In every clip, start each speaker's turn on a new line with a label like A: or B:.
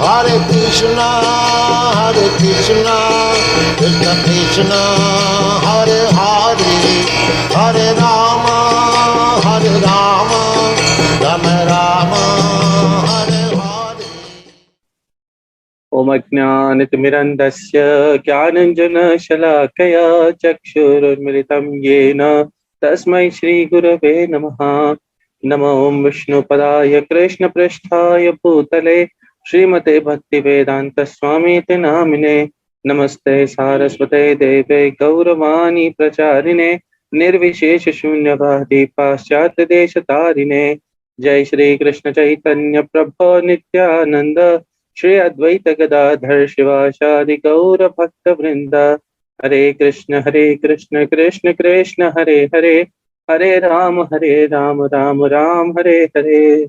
A: Hare Krishna, Krishna Krishna, Hare Hare, Hare Rama, Rama Rama, Hare Hare.
B: ओम अज्ञानतिमिरन्धस्य ज्ञानाञ्जनशलाकया चक्षुरुन्मिलितं येन तस्मै श्रीगुरवे नमः। नमो विष्णुपदाय कृष्णपृष्ठाय भूतले श्रीमते भक्तिवेदांत स्वामीति नामिने। नमस्ते सारस्वते देवे गौरवाणी प्रचारिणे निर्विशेष शून्यवादी पाश्चात्य देशतारिणे। जय श्री कृष्ण चैतन्य प्रभो नित्यानंद श्री अद्वैत गदाधर शिवाचार्य गौर भक्त वृंद। हरे कृष्ण कृष्ण कृष्ण हरे हरे, हरे राम राम राम हरे हरे।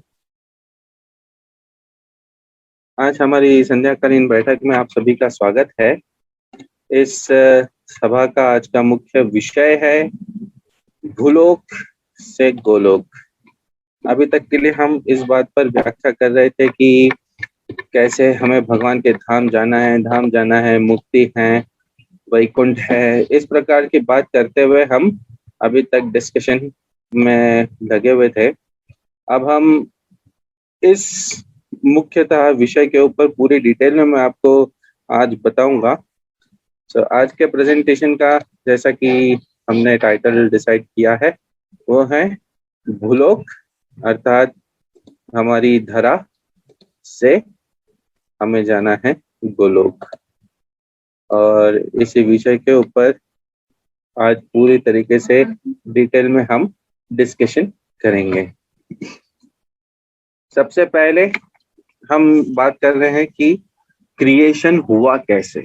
B: आज हमारी संध्याकालीन बैठक में आप सभी का स्वागत है। इस सभा का आज का मुख्य विषय है भूलोक से गोलोक। अभी तक के लिए हम इस बात पर व्याख्या कर रहे थे कि कैसे हमें भगवान के धाम जाना है, मुक्ति है, वैकुंठ है। इस प्रकार की बात करते हुए हम अभी तक डिस्कशन में लगे हुए थे। अब हम इस मुख्यतः विषय के ऊपर पूरी डिटेल में मैं आपको आज बताऊंगा। तो आज के प्रेजेंटेशन का जैसा कि हमने टाइटल डिसाइड किया है वो है भूलोक, अर्थात हमारी धरा से हमें जाना है गोलोक। और इसी विषय के ऊपर आज पूरी तरीके से डिटेल में हम डिस्कशन करेंगे। सबसे पहले हम बात कर रहे हैं कि क्रिएशन हुआ कैसे,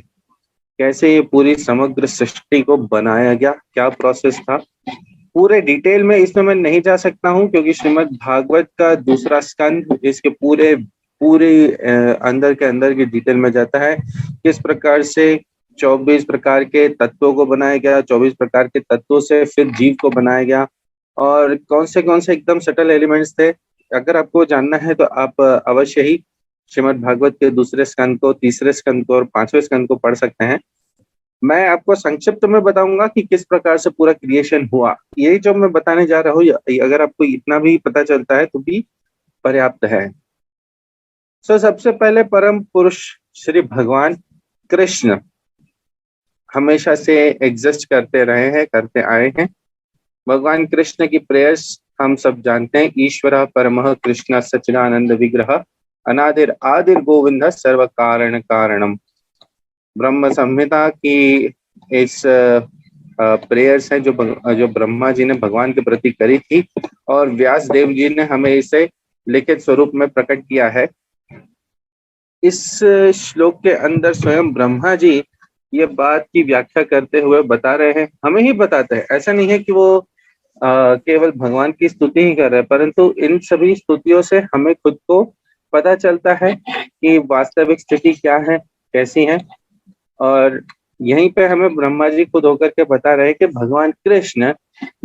B: कैसे ये पूरी समग्र सृष्टि को बनाया गया, क्या प्रोसेस था। पूरे डिटेल में इसमें मैं नहीं जा सकता हूं क्योंकि श्रीमद् भागवत का दूसरा स्कंद इसके पूरे अंदर के अंदर की डिटेल में जाता है। किस प्रकार से 24 प्रकार के तत्वों को बनाया गया, 24 प्रकार के तत्वों से फिर जीव को बनाया गया, और कौन से एकदम सटल एलिमेंट्स थे। अगर आपको जानना है तो आप अवश्य ही श्रीमद् भागवत के दूसरे स्कंद को, तीसरे स्कंद को और 5वें स्कंद को पढ़ सकते हैं। मैं आपको संक्षिप्त में बताऊंगा कि किस प्रकार से पूरा क्रिएशन हुआ। ये जो मैं बताने जा रहा हूँ, अगर आपको इतना भी पता चलता है तो भी पर्याप्त है। सबसे पहले परम पुरुष श्री भगवान कृष्ण हमेशा से एग्जिस्ट करते रहे हैं, करते आए हैं। भगवान कृष्ण की प्रेयर्स हम सब जानते हैं। ईश्वर परमः कृष्ण सच्चिदानंद विग्रह अनादिर आदिर गोविंद सर्व कारण कारणम। ब्रह्म संहिता की इस प्रेयर्स है जो ब्रह्मा जी ने भगवान के प्रति करी थी, और व्यास देव जी ने हमें इसे लिखित स्वरूप में प्रकट किया है। इस श्लोक के अंदर स्वयं ब्रह्मा जी ये बात की व्याख्या करते हुए बता रहे हैं, हमें ही बताते हैं। ऐसा नहीं है कि वो केवल भगवान की स्तुति ही कर रहे हैं, परंतु इन सभी स्तुतियों से हमें खुद को पता चलता है कि वास्तविक स्थिति क्या है, कैसी है। और यहीं पे हमें ब्रह्मा जी खुद होकर के बता रहे हैं कि भगवान कृष्ण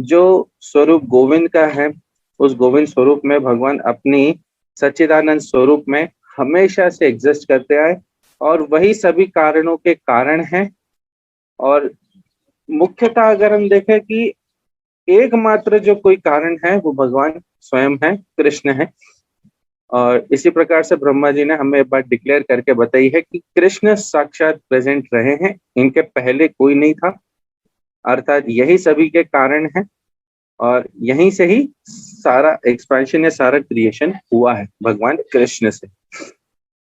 B: जो स्वरूप गोविंद का है, उस गोविंद स्वरूप में भगवान अपनी सच्चिदानंद स्वरूप में हमेशा से एग्जिस्ट करते आए, और वही सभी कारणों के कारण हैं। और मुख्यतः अगर हम देखें कि एकमात्र जो कोई कारण है वो भगवान स्वयं है, कृष्ण है। और इसी प्रकार से ब्रह्मा जी ने हमें बात डिक्लेयर करके बताई है कि कृष्ण साक्षात प्रेजेंट रहे हैं, इनके पहले कोई नहीं था, अर्थात यही सभी के कारण है। और यहीं से ही सारा एक्सपेंशन या सारा क्रिएशन हुआ है भगवान कृष्ण से।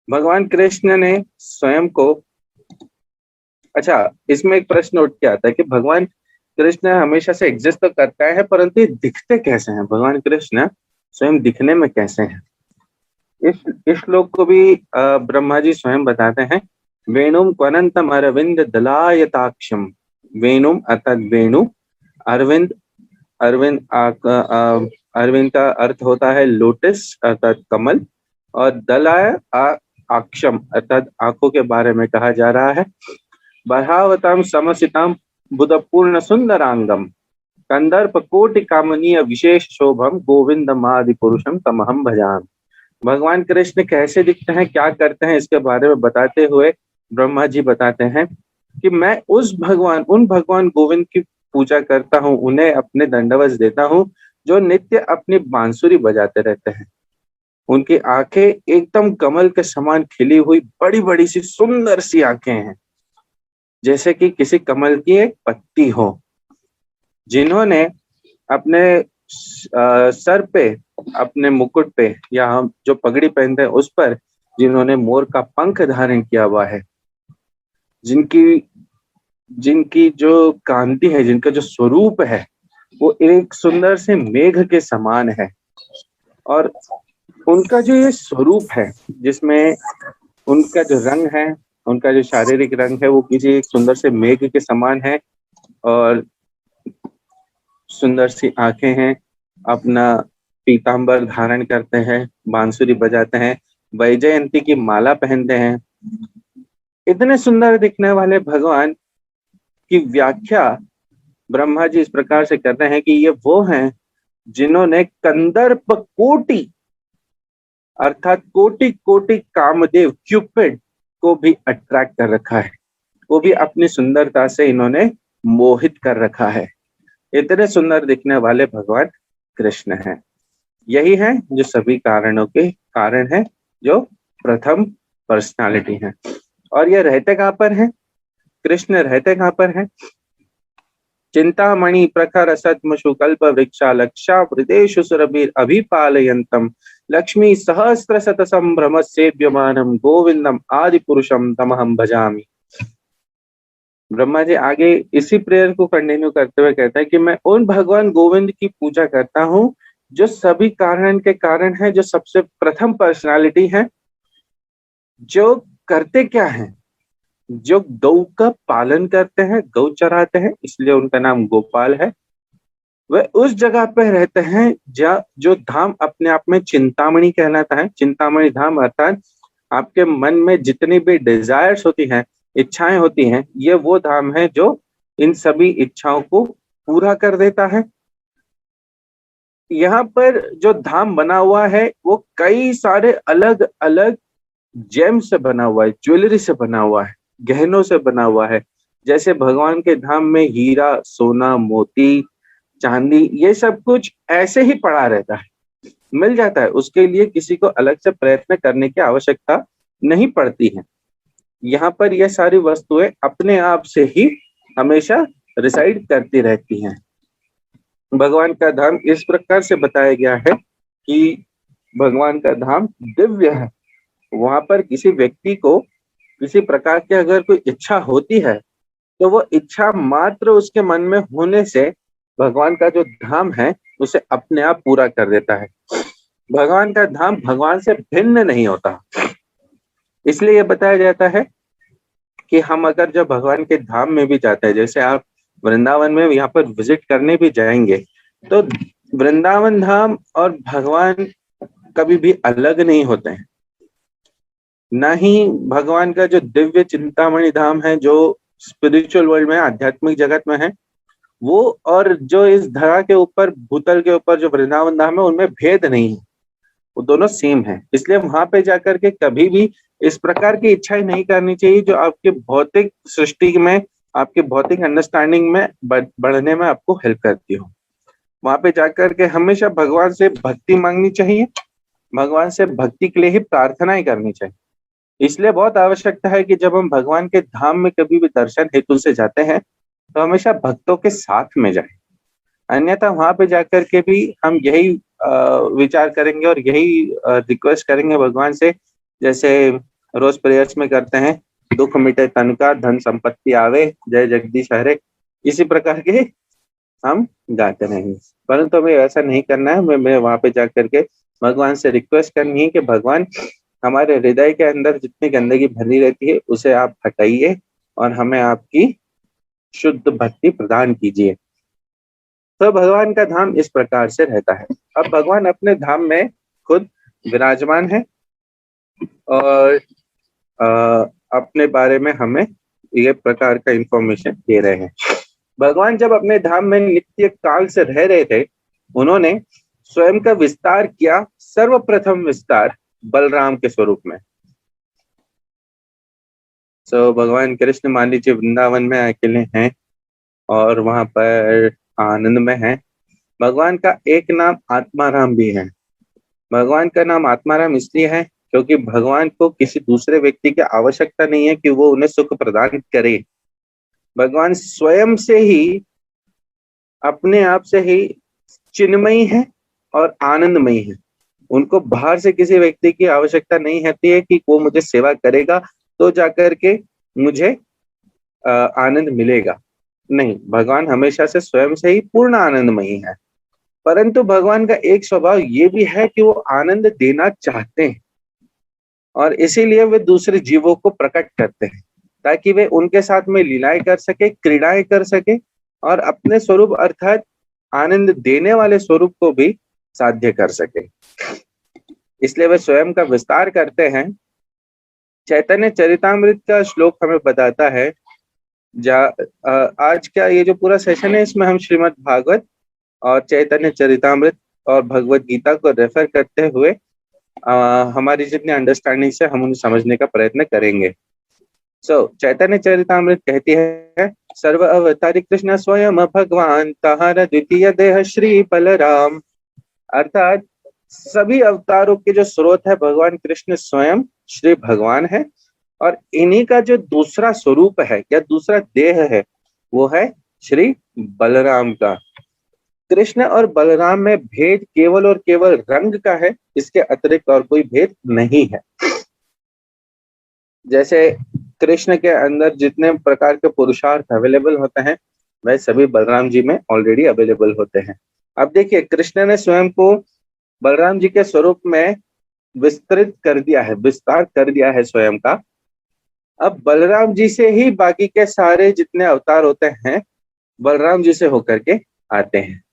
B: भगवान कृष्ण ने स्वयं को, अच्छा इसमें एक प्रश्न उठ के आता है कि भगवान कृष्ण हमेशा से एग्जिस्ट तो करता है, परंतु ये दिखते कैसे हैं? भगवान कृष्ण स्वयं दिखने में कैसे हैं? इस श्लोक को भी ब्रह्मा जी स्वयं बताते हैं। वेणुम क्वनंतम अरविंद दलायताक्षम। वेणुम अर्थात वेणु, अरविंद, अरविंद का अर्थ होता है लोटस अर्थात कमल, और दलाय अक्षम अर्थात आंखों के बारे में कहा जा रहा है। बहावताम समसिताम बुधपूर्ण सुंदरांगम कंदर्प कोटि कामनीय विशेष शोभम गोविंदमादि पुरुषम तमहम भजाम। भगवान कृष्ण कैसे दिखते हैं, क्या करते हैं, इसके बारे में बताते हुए ब्रह्मा जी बताते हैं कि मैं उन भगवान गोविंद की पूजा करता हूँ, उन्हें अपने दंडवत देता हूँ, जो नित्य अपनी बांसुरी बजाते रहते हैं। उनकी आंखें एकदम कमल के समान खिली हुई बड़ी बड़ी सी सुंदर सी आंखें हैं, जैसे कि किसी कमल की एक पत्ती हो। जिन्होंने अपने सर पे, अपने मुकुट पे, या हम जो पगड़ी पहनते हैं उस पर जिन्होंने मोर का पंख धारण किया हुआ है, जिनकी जिनकी जो कांति है, जिनका जो स्वरूप है, वो एक सुंदर से मेघ के समान है। और उनका जो ये स्वरूप है, जिसमें उनका जो रंग है, उनका जो शारीरिक रंग है, वो किसी एक सुंदर से मेघ के समान है। और सुंदर सी आंखें हैं, अपना पीतांबर धारण करते हैं, बांसुरी बजाते हैं, वैजयंती की माला पहनते हैं। इतने सुंदर दिखने वाले भगवान की व्याख्या ब्रह्मा जी इस प्रकार से करते हैं कि ये वो हैं जिन्होंने कंदर्प कोटि, अर्थात कोटि कोटि कामदेव क्यूपिड को भी अट्रैक्ट कर रखा है, वो भी अपनी सुंदरता से इन्होंने मोहित कर रखा है। इतने सुंदर दिखने वाले भगवान कृष्ण हैं। यही है जो सभी कारणों के कारण है, जो प्रथम पर्सनालिटी है। और ये रहते कहाँ पर है? कृष्ण रहते कहाँ पर है? चिंतामणि प्रखर सत्मशु कल्प वृक्षा लक्षा हृदेशु सुरभिर अभिपालयन्तम लक्ष्मी सहस्त्र शत संभ्रम सेव्यमानम गोविंदम आदि पुरुषम तमहम भजामि। ब्रह्मा जी आगे इसी प्रेयर को कंटिन्यू करते हुए कहते हैं कि मैं उन भगवान गोविंद की पूजा करता हूँ जो सभी कारण के कारण है, जो सबसे प्रथम पर्सनालिटी है, जो करते क्या है, जो गौ का पालन करते हैं, गौ चराते हैं, इसलिए उनका नाम गोपाल है। वह उस जगह पे रहते हैं जहाँ जो धाम अपने आप में चिंतामणि कहलाता है। चिंतामणि धाम अर्थात आपके मन में जितनी भी डिजायर्स होती हैं, इच्छाएं होती हैं, ये वो धाम है जो इन सभी इच्छाओं को पूरा कर देता है। यहाँ पर जो धाम बना हुआ है वो कई सारे अलग अलग जेम से बना हुआ है, ज्वेलरी से बना हुआ है, गहनों से बना हुआ है। जैसे भगवान के धाम में हीरा, सोना, मोती, चांदी, ये सब कुछ ऐसे ही पड़ा रहता है, मिल जाता है, उसके लिए किसी को अलग से प्रयत्न करने की आवश्यकता नहीं पड़ती है। यहाँ पर ये सारी वस्तुएं अपने आप से ही हमेशा रिसाइड करती रहती हैं। भगवान का धाम इस प्रकार से बताया गया है कि भगवान का धाम दिव्य है। वहां पर किसी व्यक्ति को किसी प्रकार की अगर कोई इच्छा होती है, तो वो इच्छा मात्र उसके मन में होने से भगवान का जो धाम है उसे अपने आप पूरा कर देता है। भगवान का धाम भगवान से भिन्न नहीं होता। इसलिए यह बताया जाता है कि हम अगर जब भगवान के धाम में भी जाते हैं, जैसे आप वृंदावन में यहाँ पर विजिट करने भी जाएंगे, तो वृंदावन धाम और भगवान कभी भी अलग नहीं होते हैं। ना ही भगवान का जो दिव्य चिंतामणि धाम है, जो स्पिरिचुअल वर्ल्ड में, आध्यात्मिक जगत में है, वो और जो इस धरा के ऊपर, भूतल के ऊपर जो वृंदावन धाम है, उनमें भेद नहीं है, वो दोनों सेम है। इसलिए वहां पे जाकर के कभी भी इस प्रकार की इच्छाएं नहीं करनी चाहिए जो आपके भौतिक सृष्टि में, आपके भौतिक अंडरस्टैंडिंग में बढ़ने में आपको हेल्प करती हो। वहां पे जाकर के हमेशा भगवान से भक्ति मांगनी चाहिए, भगवान से भक्ति के लिए ही प्रार्थनाएं करनी चाहिए। इसलिए बहुत आवश्यकता है कि जब हम भगवान के धाम में कभी भी दर्शन हेतु से जाते हैं, तो हमेशा भक्तों के साथ में जाए। अन्यथा वहां पे जाकर के भी हम यही विचार करेंगे और यही रिक्वेस्ट करेंगे भगवान से, जैसे रोज प्रेयर्स में करते हैं, दुख मिटे तन का, धन संपत्ति आवे, जय जगदीश हरे, इसी प्रकार के हम गाते रहेंगे। परंतु हमें ऐसा नहीं करना है। हमें वहां पे जाकर के भगवान से रिक्वेस्ट करनी है कि भगवान, हमारे हृदय के अंदर जितनी गंदगी भरी रहती है उसे आप हटाइए और हमें आपकी शुद्ध भक्ति प्रदान कीजिए। तो भगवान का धाम इस प्रकार से रहता है। अब भगवान अपने धाम में खुद विराजमान है और अपने बारे में हमें ये प्रकार का इंफॉर्मेशन दे रहे हैं। भगवान जब अपने धाम में नित्य काल से रह रहे थे, उन्होंने स्वयं का विस्तार किया। सर्वप्रथम विस्तार बलराम के स्वरूप में। भगवान कृष्ण मान लीजिए वृंदावन में अकेले हैं और वहां पर आनंद में हैं। भगवान का एक नाम आत्माराम भी है। भगवान का नाम आत्माराम इसलिए है क्योंकि भगवान को किसी दूसरे व्यक्ति की आवश्यकता नहीं है कि वो उन्हें सुख प्रदान करे। भगवान स्वयं से ही, अपने आप से ही चिन्मयी है और आनंदमयी है। उनको बाहर से किसी व्यक्ति की आवश्यकता नहीं होती है कि वो मुझे सेवा करेगा तो जाकर के मुझे आनंद मिलेगा। नहीं, भगवान हमेशा से स्वयं से ही पूर्ण आनंदमयी है। परंतु भगवान का एक स्वभाव ये भी है कि वो आनंद देना चाहते हैं और इसीलिए वे दूसरे जीवों को प्रकट करते हैं ताकि वे उनके साथ में लीलाएं कर सके, क्रीड़ाएं कर सके और अपने स्वरूप अर्थात आनंद देने वाले स्वरूप को भी साध्य कर सके। इसलिए वे स्वयं का विस्तार करते हैं। चैतन्य चरितामृत का श्लोक हमें बताता है, आज का ये जो पूरा सेशन है इसमें हम श्रीमद् भागवत और चैतन्य चरितामृत और भगवत गीता को रेफर करते हुए हमारी जितनी अंडरस्टैंडिंग से हम उन्हें समझने का प्रयत्न करेंगे। चैतन्य चरितामृत कहती है, सर्व अवतारी कृष्ण स्वयं भगवान तहार द्वितीय देह श्री बलराम। अर्थात सभी अवतारों के जो स्रोत है भगवान कृष्ण स्वयं श्री भगवान है और इन्हीं का जो दूसरा स्वरूप है या दूसरा देह है वो है श्री बलराम का। कृष्ण और बलराम में भेद केवल और केवल रंग का है, इसके अतिरिक्त और कोई भेद नहीं है। जैसे कृष्ण के अंदर जितने प्रकार के पुरुषार्थ अवेलेबल होते हैं वह सभी बलराम जी में ऑलरेडी अवेलेबल होते हैं। अब देखिए, कृष्ण ने स्वयं को बलराम जी के स्वरूप में विस्तृत कर दिया है, विस्तार कर दिया है स्वयं का। अब बलराम जी से ही बाकी के सारे जितने अवतार होते हैं बलराम जी से होकर के आते हैं।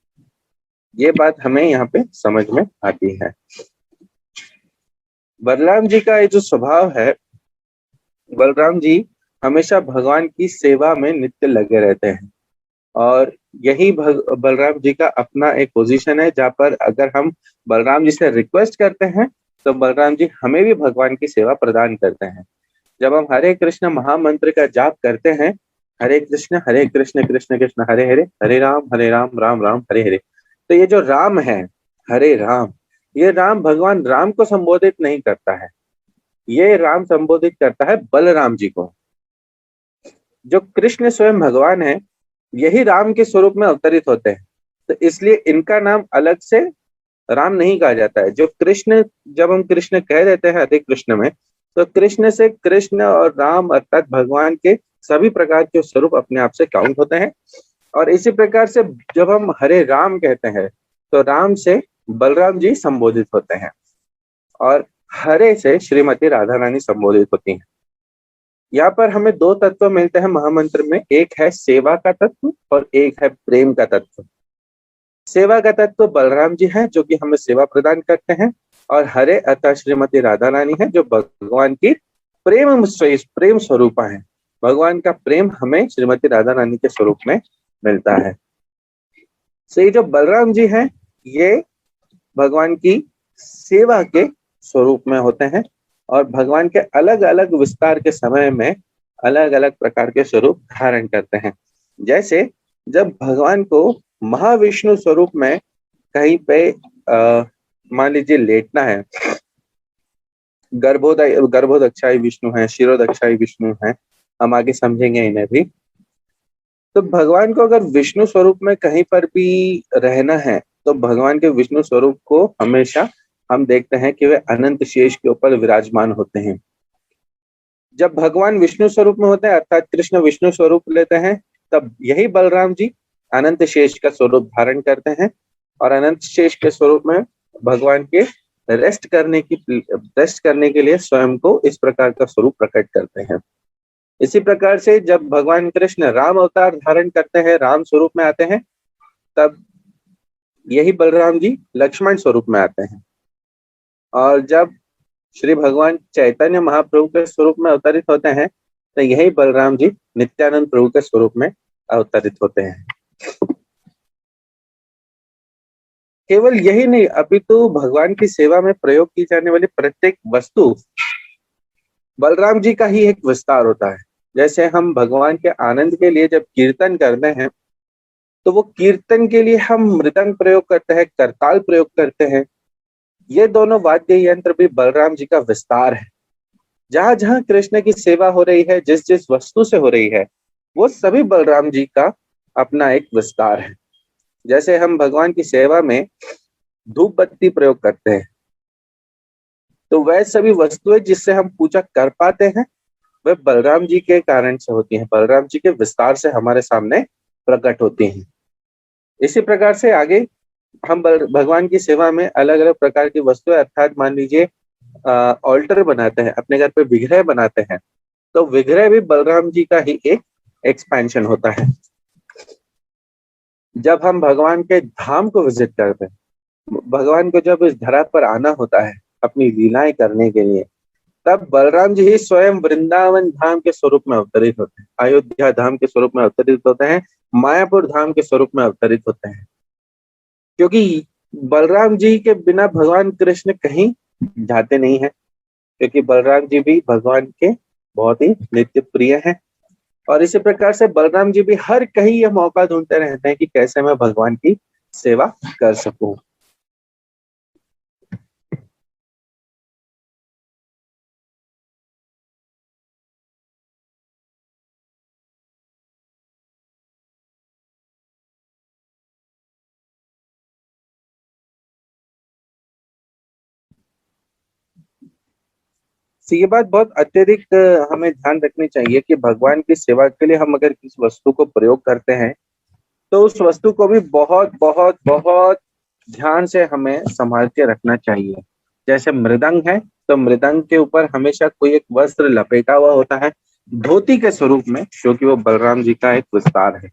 B: ये बात हमें यहाँ पे समझ में आती है। बलराम जी का ये जो स्वभाव है, बलराम जी हमेशा भगवान की सेवा में नित्य लगे रहते हैं और यही बलराम जी का अपना एक पोजीशन है जहाँ पर अगर हम बलराम जी से रिक्वेस्ट करते हैं तो बलराम जी हमें भी भगवान की सेवा प्रदान करते हैं। जब हम हरे कृष्ण महामंत्र का जाप करते हैं, हरे कृष्ण कृष्ण कृष्ण हरे हरे, हरे राम राम राम हरे हरे, तो ये जो राम है, हरे राम, ये राम भगवान राम को संबोधित नहीं करता है, ये राम संबोधित करता है बलराम जी को। जो कृष्ण स्वयं भगवान है यही राम के स्वरूप में अवतरित होते हैं, तो इसलिए इनका नाम अलग से राम नहीं कहा जाता है। जो कृष्ण, जब हम कृष्ण कह देते हैं हरे कृष्ण में, तो कृष्ण से कृष्ण और राम अर्थात भगवान के सभी प्रकार के स्वरूप अपने आप से काउंट होते हैं। और इसी प्रकार से जब हम हरे राम कहते हैं तो राम से बलराम जी संबोधित होते हैं और हरे से श्रीमती राधा रानी संबोधित होती हैं। यहाँ पर हमें दो तत्व मिलते हैं महामंत्र में, एक है सेवा का तत्व और एक है प्रेम का तत्व। सेवा का तत्व बलराम जी है जो कि हमें सेवा प्रदान करते हैं और हरे अर्थात श्रीमती राधा रानी है जो भगवान की प्रेम स्वरूपा है। भगवान का प्रेम हमें श्रीमती राधा रानी के स्वरूप में मिलता है। ये जो बलराम जी हैं ये भगवान की सेवा के स्वरूप में होते हैं और भगवान के अलग अलग विस्तार के समय में अलग अलग प्रकार के स्वरूप धारण करते हैं। जैसे जब भगवान को महाविष्णु स्वरूप में कहीं पे मान लीजिए लेटना है, गर्भोदक्षाई विष्णु है, शिरोदक्षाई विष्णु है, हम आगे समझेंगे इन्हें भी। तो भगवान को अगर विष्णु स्वरूप में कहीं पर भी रहना है तो भगवान के विष्णु स्वरूप को हमेशा हम देखते हैं कि वे अनंत शेष के ऊपर विराजमान होते हैं। जब भगवान विष्णु स्वरूप में होते हैं अर्थात कृष्ण विष्णु स्वरूप लेते हैं, तब यही बलराम जी अनंत शेष का स्वरूप धारण करते हैं और अनंत शेष के स्वरूप में भगवान के रेस्ट करने के लिए स्वयं को इस प्रकार का स्वरूप प्रकट करते हैं। इसी प्रकार से जब भगवान कृष्ण राम अवतार धारण करते हैं, राम स्वरूप में आते हैं, तब यही बलराम जी लक्ष्मण स्वरूप में आते हैं। और जब श्री भगवान चैतन्य महाप्रभु के स्वरूप में अवतरित होते हैं तो यही बलराम जी नित्यानंद प्रभु के स्वरूप में अवतरित होते हैं। केवल यही नहीं, अभी तो भगवान की सेवा में प्रयोग की जाने वाली प्रत्येक वस्तु बलराम जी का ही एक विस्तार होता है। जैसे हम भगवान के आनंद के लिए जब कीर्तन करते हैं, तो वो कीर्तन के लिए हम मृदंग प्रयोग करते हैं, करताल प्रयोग करते हैं। ये दोनों वाद्य यंत्र भी बलराम जी का विस्तार है। जहां जहां कृष्ण की सेवा हो रही है, जिस जिस वस्तु से हो रही है, वो सभी बलराम जी का अपना एक विस्तार है। जैसे हम भगवान की सेवा में धूप बत्ती प्रयोग करते हैं, तो वह सभी वस्तुएं जिससे हम पूजा कर पाते हैं, वह बलराम जी के कारण से होती हैं, बलराम जी के विस्तार से हमारे सामने प्रकट होती हैं। इसी प्रकार से आगे हम भगवान की सेवा में अलग अलग प्रकार की वस्तुएं, अर्थात मान लीजिए ऑल्टर बनाते हैं, अपने घर पे विग्रह बनाते हैं, तो विग्रह भी बलराम जी का ही एक एक्सपेंशन होता है। जब हम भगवान के धाम को विजिट करते हैं, भगवान को जब इस धरा पर आना होता है अपनी लीलाएं करने के लिए, तब बलराम जी ही स्वयं वृंदावन धाम के स्वरूप में अवतरित होते हैं, अयोध्या धाम के स्वरूप में अवतरित होते हैं, मायापुर धाम के स्वरूप में अवतरित होते हैं। क्योंकि बलराम जी के बिना भगवान कृष्ण कहीं जाते नहीं है, क्योंकि बलराम जी भी भगवान के बहुत ही नित्य प्रिय हैं। और इसी प्रकार से बलराम जी भी हर कहीं यह मौका ढूंढते रहते हैं कि कैसे मैं भगवान की सेवा कर सकूं। तो ये बात बहुत अत्यधिक हमें ध्यान रखनी चाहिए कि भगवान की सेवा के लिए हम अगर किसी वस्तु को प्रयोग करते हैं, तो उस वस्तु को भी बहुत बहुत बहुत ध्यान से हमें संभाल के रखना चाहिए। जैसे मृदंग है, तो मृदंग के ऊपर हमेशा कोई एक वस्त्र लपेटा हुआ होता है, धोती के स्वरूप में, क्योंकि वो बलराम जी का एक विस्तार है।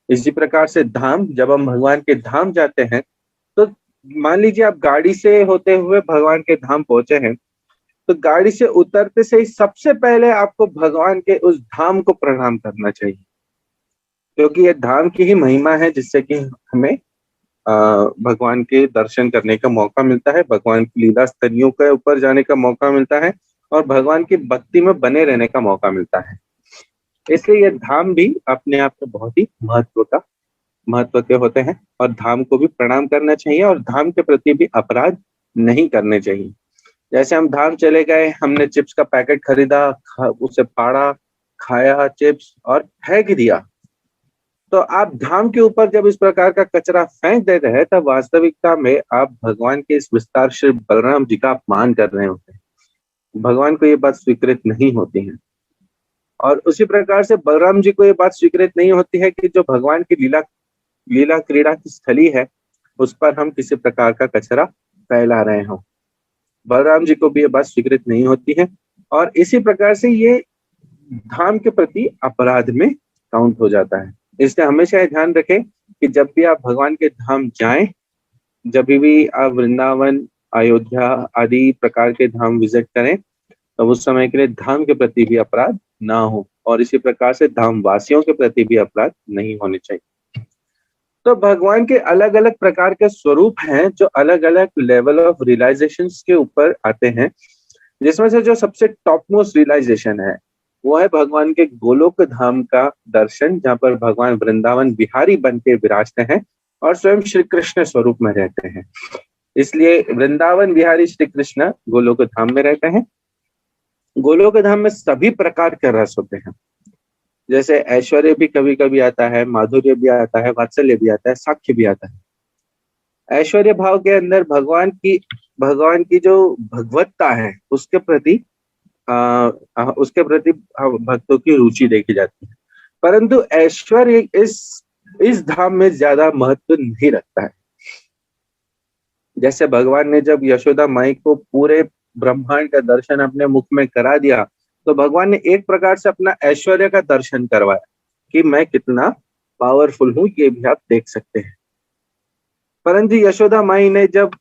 B: इसी प्रकार से धाम, जब हम भगवान के धाम जाते हैं, तो मान लीजिए आप गाड़ी से होते हुए भगवान के धाम पहुंचे हैं, तो गाड़ी से उतरते से ही सबसे पहले आपको भगवान के उस धाम को प्रणाम करना चाहिए, क्योंकि ये धाम की ही महिमा है, जिससे कि हमें भगवान के दर्शन करने का मौका मिलता है, भगवान की लीला स्तरियों के ऊपर जाने का मौका मिलता है, और भगवान की भक्ति में बने रहने का मौका मिलता है। इसलिए ये धाम भी अपने आप में बहुत ही महत्व के होते हैं, और धाम को भी प्रणाम करना चाहिए, और धाम के प्रति भी अपराध नहीं करने चाहिए। जैसे हम धाम चले गए, हमने चिप्स का पैकेट खरीदा, उसे फाड़ा, खाया चिप्स और फेंक दिया, तो आप धाम के ऊपर जब इस प्रकार का कचरा फेंक देते हैं, तब वास्तविकता में आप भगवान के इस विस्तार श्री बलराम जी का अपमान कर रहे होते हैं। भगवान को ये बात स्वीकृत नहीं होती है। और उसी प्रकार से बलराम जी को ये बात स्वीकृत नहीं होती है कि जो भगवान की लीला लीला क्रीड़ा की स्थली है, उस पर हम किसी प्रकार का कचरा फैला रहे हों। बलराम जी को भी ये बात स्वीकृत नहीं होती है, और इसी प्रकार से ये धाम के प्रति अपराध में काउंट हो जाता है। इसलिए हमेशा ये ध्यान रखें कि जब भी आप भगवान के धाम जाएं, जब भी आप वृंदावन, अयोध्या आदि प्रकार के धाम विजिट करें, तब उस समय के लिए धाम के प्रति भी अपराध ना हो, और इसी प्रकार से धाम वासियों के प्रति भी अपराध नहीं होने चाहिए। तो भगवान के अलग अलग प्रकार के स्वरूप हैं, जो अलग अलग लेवल ऑफ रियलाइजेशन के ऊपर आते हैं, जिसमें से जो सबसे टॉप मोस्ट रियलाइजेशन है, वो है भगवान के गोलोक धाम का दर्शन, जहाँ पर भगवान वृंदावन बिहारी बन के विराजते हैं और स्वयं श्री कृष्ण स्वरूप में रहते हैं। इसलिए वृंदावन बिहारी श्री कृष्ण गोलोक धाम में रहते हैं। गोलोक धाम में सभी प्रकार के रस होते हैं, जैसे ऐश्वर्य भी कभी कभी आता है, माधुर्य भी आता है, वात्सल्य भी आता है, साख्य भी आता है। ऐश्वर्य भाव के अंदर भगवान की जो भगवत्ता है, उसके प्रति भक्तों की रुचि देखी जाती है। परंतु ऐश्वर्य इस धाम में ज्यादा महत्व नहीं रखता है। जैसे भगवान ने जब यशोदा माई को पूरे ब्रह्मांड का दर्शन अपने मुख में करा दिया, तो भगवान ने एक प्रकार से अपना ऐश्वर्य का दर्शन करवाया कि मैं कितना पावरफुल हूं, ये भी आप देख सकते हैं। परंतु यशोदा माई ने जब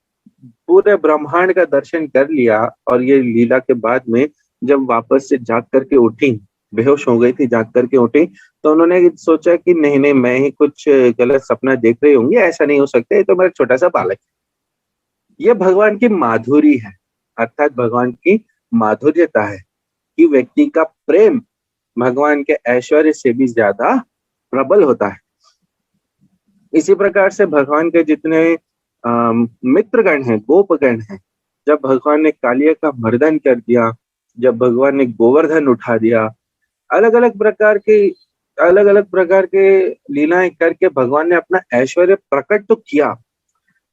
B: पूरे ब्रह्मांड का दर्शन कर लिया, और ये लीला के बाद में जब वापस से जाग करके उठी, बेहोश हो गई थी, जाग करके उठी, तो उन्होंने सोचा कि नहीं नहीं, मैं ही कुछ गलत सपना देख रही होंगी, ऐसा नहीं हो सकता, ये तो मेरा छोटा सा बालक है। ये भगवान की माधुरी है, अर्थात भगवान की माधुर्यता है कि व्यक्ति का प्रेम भगवान के ऐश्वर्य से भी ज्यादा प्रबल होता है। इसी प्रकार से भगवान के जितने मित्रगण हैं, गोपगण हैं, जब भगवान ने कालिया का मर्दन कर दिया, जब भगवान ने गोवर्धन उठा दिया, अलग अलग अलग प्रकार के लीलाएं करके भगवान ने अपना ऐश्वर्य प्रकट तो किया,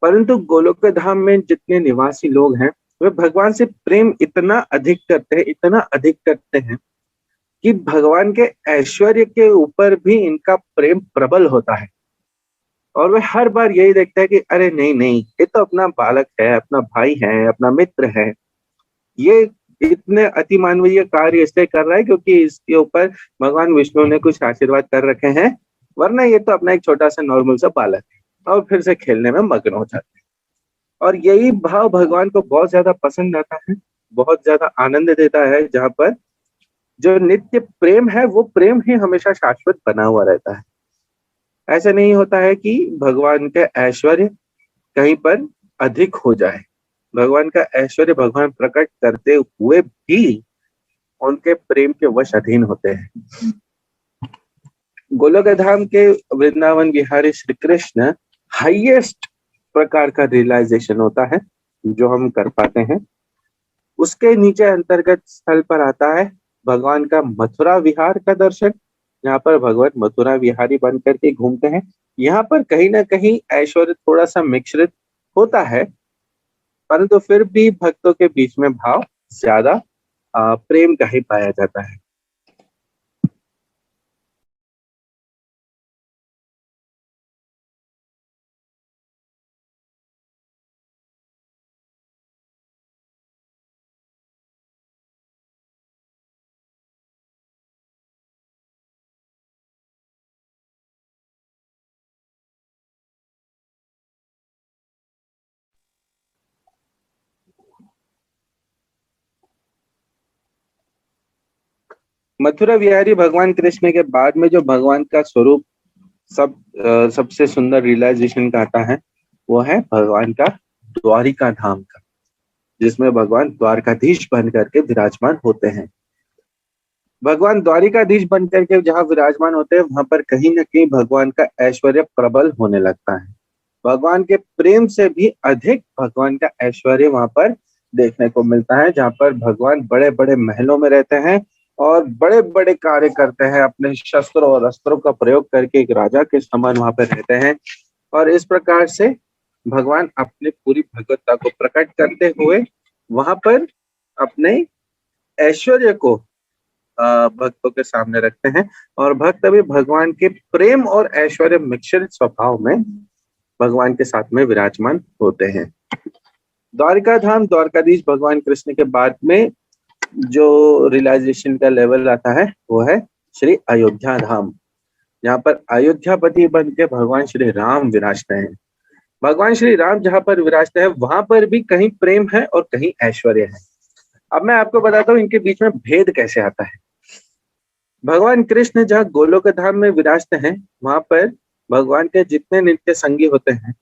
B: परंतु गोलोक धाम में जितने निवासी लोग हैं वे भगवान से प्रेम इतना अधिक करते हैं, इतना अधिक करते हैं कि भगवान के ऐश्वर्य के ऊपर भी इनका प्रेम प्रबल होता है। और वे हर बार यही देखते हैं कि अरे नहीं नहीं, ये तो अपना बालक है, अपना भाई है, अपना मित्र है, ये इतने अति मानवीय कार्य इसलिए कर रहा है क्योंकि इसके ऊपर भगवान विष्णु ने कुछ आशीर्वाद कर रखे हैं, वरना ये तो अपना एक छोटा सा नॉर्मल सा बालक है, और फिर से खेलने में मग्न हो जाते हैं। और यही भाव भगवान को बहुत ज्यादा पसंद आता है, बहुत ज्यादा आनंद देता है, जहाँ पर जो नित्य प्रेम है वो प्रेम ही हमेशा शाश्वत बना हुआ रहता है। ऐसा नहीं होता है कि भगवान का ऐश्वर्य कहीं पर अधिक हो जाए। भगवान का ऐश्वर्य भगवान प्रकट करते हुए भी उनके प्रेम के वश अधीन होते हैं। गोलोक धाम के वृंदावन विहारी श्री कृष्ण हाईएस्ट प्रकार का रियलाइजेशन होता है जो हम कर पाते हैं। उसके नीचे अंतर्गत स्थल पर आता है भगवान का मथुरा विहार का दर्शन, यहाँ पर भगवान मथुरा विहारी बन करके घूमते हैं। यहाँ पर कहीं ना कहीं ऐश्वर्य थोड़ा सा मिश्रित होता है, परंतु फिर भी भक्तों के बीच में भाव ज्यादा प्रेम का ही पाया जाता है। मथुरा विहारी भगवान कृष्ण के बाद में जो भगवान का स्वरूप सबसे सुंदर रियलाइजेशन का आता है वो है भगवान का द्वारिका धाम का, जिसमें भगवान द्वारकाधीश बन करके विराजमान होते हैं। भगवान द्वारिकाधीश बन करके जहाँ विराजमान होते हैं वहां पर कहीं ना कहीं भगवान का ऐश्वर्य प्रबल होने लगता है। भगवान के प्रेम से भी अधिक भगवान का ऐश्वर्य वहां पर देखने को मिलता है, जहाँ पर भगवान बड़े बड़े महलों में रहते हैं और बड़े बड़े कार्य करते हैं, अपने शस्त्रों और अस्त्रों का प्रयोग करके एक राजा के समान वहां पर रहते हैं। और इस प्रकार से भगवान अपनी पूरी भगवत्ता को प्रकट करते हुए वहां पर अपने ऐश्वर्य को भक्तों के सामने रखते हैं, और भक्त भी भगवान के प्रेम और ऐश्वर्य मिश्रित स्वभाव में भगवान के साथ में विराजमान होते हैं। द्वारिका धाम द्वारकाधीश भगवान कृष्ण के बाद में जो रियलाइजेशन का लेवल आता है वो है श्री अयोध्या धाम, जहाँ पर अयोध्यापति बन के भगवान श्री राम विराजते हैं। भगवान श्री राम जहाँ पर विराजते हैं वहां पर भी कहीं प्रेम है और कहीं ऐश्वर्य है। अब मैं आपको बताता हूँ इनके बीच में भेद कैसे आता है। भगवान कृष्ण जहाँ गोलोक धाम में विराजते हैं वहां पर भगवान के जितने नित्य संगी होते हैं,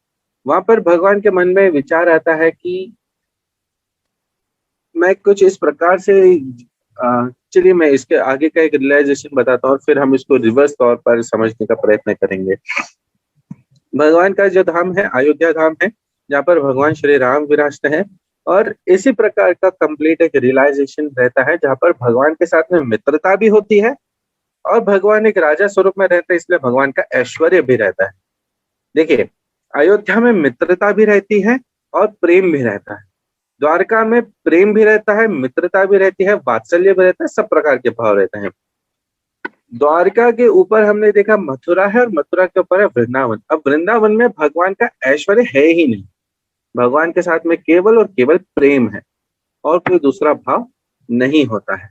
B: वहां पर भगवान के मन में विचार आता है कि मैं कुछ इस प्रकार से, चलिए मैं इसके आगे का एक रियलाइजेशन बताता हूँ और फिर हम इसको रिवर्स तौर पर समझने का प्रयत्न करेंगे। भगवान का जो धाम है अयोध्या धाम है, जहाँ पर भगवान श्री राम विराजते हैं, और इसी प्रकार का कंप्लीट एक रियलाइजेशन रहता है जहाँ पर भगवान के साथ में मित्रता भी होती है और भगवान एक राजा स्वरूप में रहते हैं, इसलिए भगवान का ऐश्वर्य भी रहता है। देखिए, अयोध्या में मित्रता भी रहती है और प्रेम भी रहता है। द्वारका में प्रेम भी रहता है, मित्रता भी रहती है, वात्सल्य भी रहता है, सब प्रकार के भाव रहते हैं। द्वारका के ऊपर हमने देखा मथुरा है और मथुरा के ऊपर है वृंदावन। अब वृंदावन में भगवान का ऐश्वर्य है ही नहीं, भगवान के साथ में केवल और केवल प्रेम है और कोई दूसरा भाव नहीं होता है।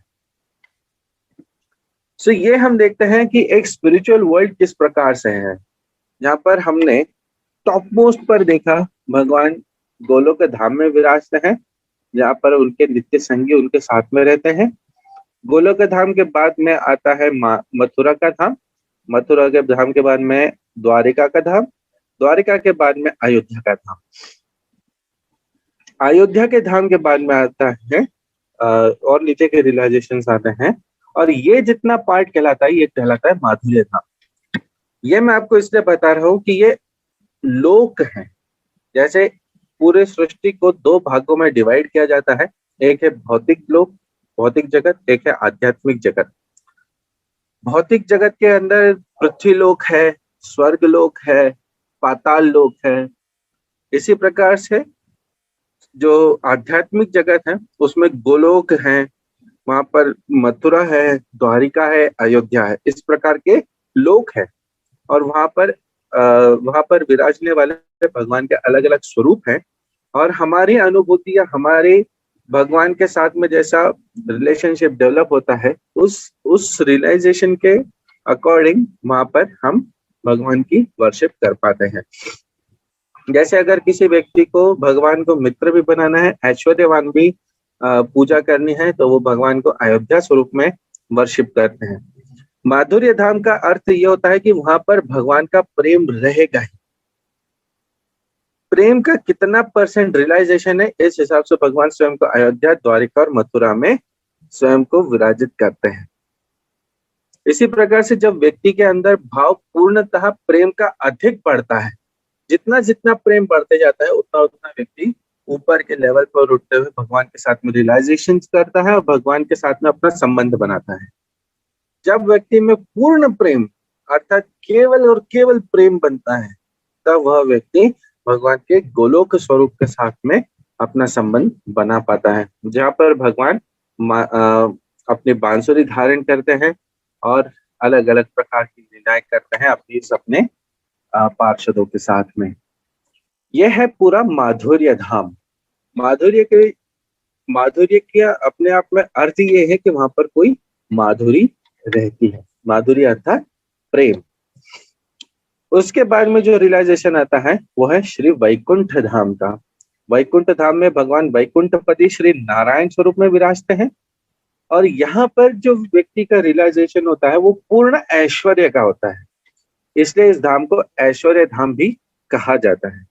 B: सो ये हम देखते हैं कि एक स्पिरिचुअल वर्ल्ड किस प्रकार से है, जहाँ पर हमने टॉप मोस्ट पर देखा भगवान गोलोक धाम में विराजते हैं, जहाँ पर उनके नित्य संगी उनके साथ में रहते हैं। गोलोक धाम के बाद में आता है मथुरा का धाम, मथुरा के धाम के बाद में द्वारिका का धाम, द्वारिका के बाद में अयोध्या का धाम, अयोध्या के धाम के बाद में आता है और नीचे के रियलाइजेशन आते हैं, और ये जितना पार्ट कहलाता है ये कहलाता है माधुर्य धाम। ये मैं आपको इसलिए बता रहा हूँ कि ये लोक है। जैसे पूरे सृष्टि को दो भागों में डिवाइड किया जाता है, एक है भौतिक लोक, भौतिक जगत, एक है आध्यात्मिक जगत। भौतिक जगत के अंदर पृथ्वी लोक है, स्वर्ग लोक है, पाताल लोक है। इसी प्रकार से जो आध्यात्मिक जगत है उसमें गोलोक है, वहां पर मथुरा है, द्वारिका है, अयोध्या है, इस प्रकार के लोक है। और वहां पर विराजने वाले भगवान के अलग अलग स्वरूप हैं। और हमारी अनुभूति या हमारे भगवान के साथ में जैसा रिलेशनशिप डेवलप होता है उस रियलाइजेशन के अकॉर्डिंग वहां पर हम भगवान की वर्शिप कर पाते हैं। जैसे अगर किसी व्यक्ति को भगवान को मित्र भी बनाना है, ऐश्वर्यवान भी पूजा करनी है, तो वो भगवान को अयोध्या स्वरूप में वर्शिप करते हैं। माधुर्य धाम का अर्थ ये होता है कि वहां पर भगवान का प्रेम रहेगा ही। प्रेम का कितना परसेंट रियलाइजेशन है, इस हिसाब से भगवान स्वयं को अयोध्या, द्वारिका और मथुरा में स्वयं को विराजित करते हैं। इसी प्रकार से जब व्यक्ति के अंदर भाव पूर्णतः प्रेम का अधिक बढ़ता है, जितना जितना प्रेम बढ़ते जाता है उतना उतना व्यक्ति ऊपर के लेवल पर उठते हुए भगवान के साथ में रियलाइजेशन करता है और भगवान के साथ में अपना संबंध बनाता है। जब व्यक्ति में पूर्ण प्रेम अर्थात केवल और केवल प्रेम बनता है, तब वह व्यक्ति भगवान के गोलोक स्वरूप के साथ में अपना संबंध बना पाता है, जहाँ पर भगवान अपनी बांसुरी धारण करते हैं और अलग अलग प्रकार की लीलाएं करते हैं अपने पार्षदों के साथ में। यह है पूरा माधुर्य धाम। माधुर्य के अपने आप में अर्थ ये है कि वहां पर कोई माधुरी रहती है। माधुर्य अर्थात प्रेम। उसके बाद में जो रियलाइजेशन आता है वो है श्री वैकुंठ धाम का। वैकुंठ धाम में भगवान वैकुंठपति श्री नारायण स्वरूप में विराजते हैं, और यहाँ पर जो व्यक्ति का रियलाइजेशन होता है वो पूर्ण ऐश्वर्य का होता है, इसलिए इस धाम को ऐश्वर्य धाम भी कहा जाता है।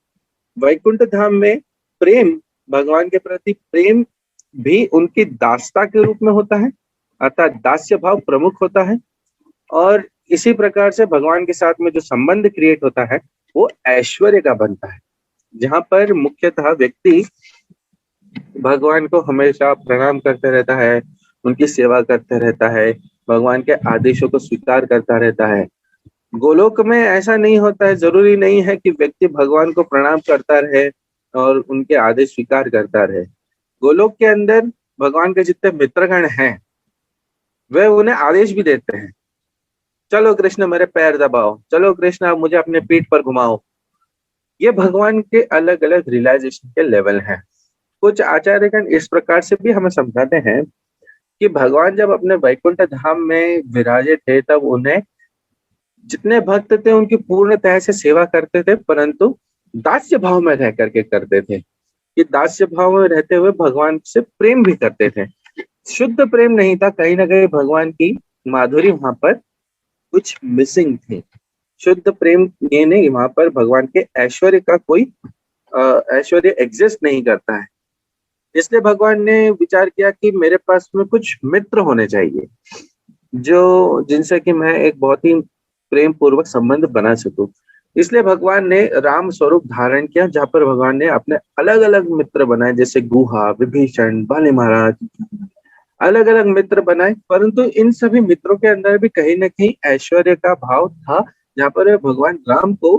B: वैकुंठ धाम में प्रेम, भगवान के प्रति प्रेम भी उनकी दासता के रूप में होता है, अर्थात दास्य भाव प्रमुख होता है। और इसी प्रकार से भगवान के साथ में जो संबंध क्रिएट होता है वो ऐश्वर्य का बनता है, जहाँ पर मुख्यतः व्यक्ति भगवान को हमेशा प्रणाम करते रहता है, उनकी सेवा करते रहता है, भगवान के आदेशों को स्वीकार करता रहता है। गोलोक में ऐसा नहीं होता है, जरूरी नहीं है कि व्यक्ति भगवान को प्रणाम करता रहे और उनके आदेश स्वीकार करता रहे। गोलोक के अंदर भगवान के जितने मित्रगण हैं वे उन्हें आदेश भी देते हैं, चलो कृष्ण मेरे पैर दबाओ, चलो कृष्ण आप मुझे अपने पीठ पर घुमाओ। ये भगवान के अलग अलग रियलाइजेशन के लेवल हैं। कुछ आचार्यगण इस प्रकार से भी हमें समझाते हैं कि भगवान जब अपने वैकुंठ धाम में विराजे थे तब उन्हें जितने भक्त थे उनकी पूर्ण तरह से सेवा करते थे, परंतु दास्य भाव में रह करके करते थे। कि दास्य भाव में रहते हुए भगवान से प्रेम भी करते थे। शुद्ध प्रेम नहीं था, कहीं ना कहीं भगवान की माधुरी वहां पर कुछ मिसिंग थी। शुद्ध प्रेम ये नहीं, वहां पर भगवान के ऐश्वर्य का कोई ऐश्वर्य एग्जिस्ट नहीं करता है। इसलिए भगवान ने विचार किया कि मेरे पास में कुछ मित्र होने चाहिए जो जिनसे कि मैं एक बहुत ही प्रेम पूर्वक संबंध बना सकूं। इसलिए भगवान ने राम स्वरूप धारण किया, जहाँ पर भगवान ने अपने अलग अलग मित्र बनाए, जैसे गुहा, विभीषण, बाली महाराज, अलग अलग मित्र बनाए। परंतु इन सभी मित्रों के अंदर भी कहीं ना कहीं ऐश्वर्य का भाव था, जहाँ पर भगवान राम को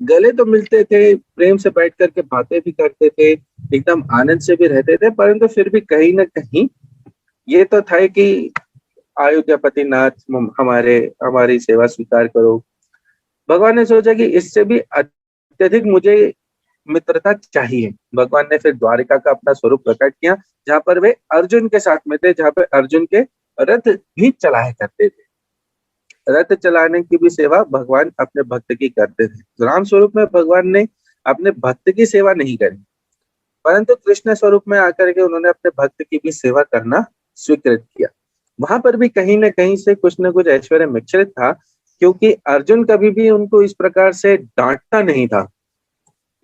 B: गले तो मिलते थे, प्रेम से बैठ करके बातें भी करते थे, एकदम आनंद से भी रहते थे, परंतु फिर भी कहीं ना कहीं ये तो था कि अयोध्यापति नाथ हमारी सेवा स्वीकार करो। भगवान ने सोचा कि इससे भी अत्यधिक मुझे मित्रता चाहिए। भगवान ने फिर द्वारिका का अपना स्वरूप प्रकट किया, जहाँ पर वे अर्जुन के साथ में थे, जहाँ पे अर्जुन के रथ भी चलाया करते थे। रथ चलाने की भी सेवा भगवान अपने भक्त की करते थे। राम स्वरूप में भगवान ने अपने भक्त की सेवा नहीं करी, परंतु कृष्ण स्वरूप में आकर के उन्होंने अपने भक्त की भी सेवा करना स्वीकृत किया। वहां पर भी कहीं ना कहीं से कुछ ना कुछ ऐश्वर्य मिश्रित था, क्योंकि अर्जुन कभी भी उनको इस प्रकार से डांटता नहीं था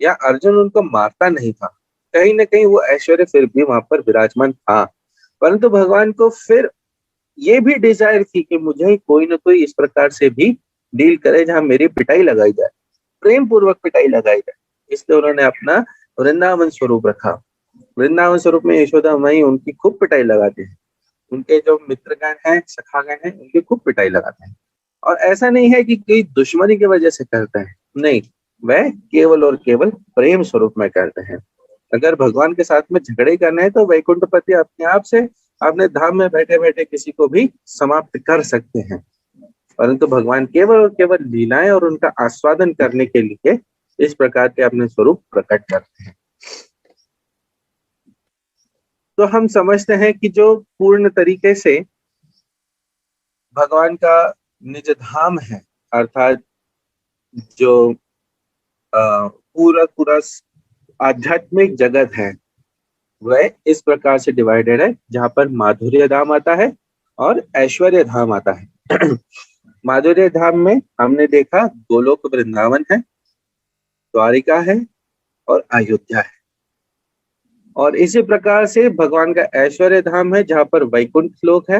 B: या अर्जुन उनको मारता नहीं था। कहीं ना कहीं वो ऐश्वर्य फिर भी वहां पर विराजमान था, परंतु भगवान को फिर ये भी डिजायर थी कि मुझे कोई ना कोई इस प्रकार से भी डील करे जहां मेरी पिटाई लगाई जाए, प्रेम पूर्वक पिटाई लगाई जाए। इसलिए उन्होंने अपना वृंदावन स्वरूप रखा। वृंदावन स्वरूप में यशोदा माई उनकी खूब पिटाई लगाते हैं, उनके जो मित्रगण हैं, सखागण हैं, उनकी खूब पिटाई लगाते हैं। और ऐसा नहीं है कि कोई दुश्मनी की वजह से करते हैं, नहीं, वह केवल और केवल प्रेम स्वरूप में करते हैं। अगर भगवान के साथ में झगड़े करना है तो वैकुंठपति अपने आप से अपने धाम में बैठे बैठे किसी को भी समाप्त कर सकते हैं, परंतु भगवान केवल और केवल लीलाएं और उनका आस्वादन करने के लिए इस प्रकार के अपने स्वरूप प्रकट करते हैं। तो हम समझते हैं कि जो पूर्ण तरीके से भगवान का निज धाम है, अर्थात जो पूरा पूरा आध्यात्मिक जगत है, वह इस प्रकार से डिवाइडेड है, जहां पर माधुर्य धाम आता है और ऐश्वर्य धाम आता है। माधुर्य धाम में हमने देखा गोलोक वृंदावन है, द्वारिका है और अयोध्या है। और इसी प्रकार से भगवान का ऐश्वर्य धाम है, जहां पर वैकुंठ लोक है।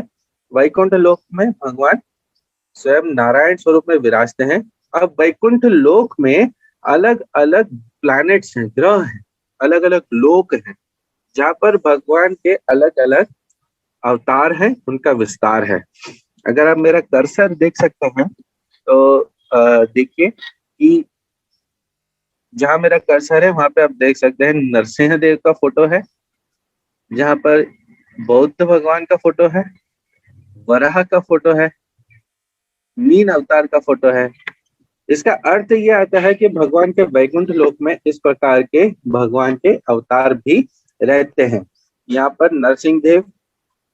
B: वैकुंठ लोक में भगवान स्वयं नारायण स्वरूप में विराजते हैं। अब वैकुंठ लोक में अलग अलग प्लैनेट्स हैं, ग्रह हैं, अलग अलग लोक हैं, जहाँ पर भगवान के अलग अलग अवतार हैं, उनका विस्तार है। अगर आप मेरा कर्सर देख सकते हैं तो देखिए कि जहां मेरा कर्सर है वहां पे आप देख सकते हैं नरसिंह देव का फोटो है, जहां पर बौद्ध भगवान का फोटो है, वराह का फोटो है, मीन अवतार का फोटो है। इसका अर्थ ये आता है कि भगवान के वैकुंठ लोक में इस प्रकार के भगवान के अवतार भी रहते हैं। यहाँ पर नरसिंह देव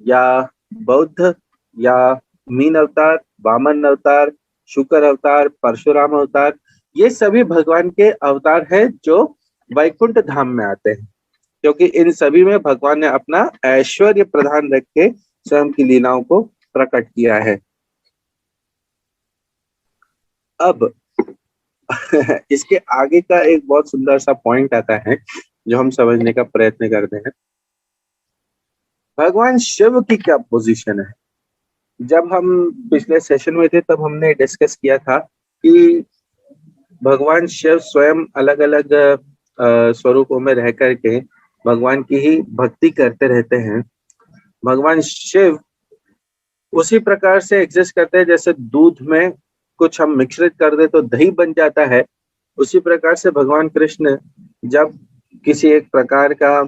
B: या बौद्ध या मीन अवतार, वामन अवतार, शुक्र अवतार, परशुराम अवतार, ये सभी भगवान के अवतार हैं जो वैकुंठ धाम में आते हैं, क्योंकि इन सभी में भगवान ने अपना ऐश्वर्य प्रदान रख के स्वयं की लीलाओं को प्रकट किया है। अब इसके आगे का एक बहुत सुंदर सा पॉइंट आता है जो हम समझने का प्रयत्न करते हैं। भगवान शिव की क्या पोजीशन है? जब हम पिछले सेशन में थे तब हमने डिस्कस किया था कि भगवान शिव स्वयं अलग अलग स्वरूपों में रह करके भगवान की ही भक्ति करते रहते हैं। भगवान शिव उसी प्रकार से एग्जिस्ट करते हैं जैसे दूध में कुछ हम मिश्रित कर दे तो दही बन जाता है। उसी प्रकार से भगवान कृष्ण जब किसी एक प्रकार का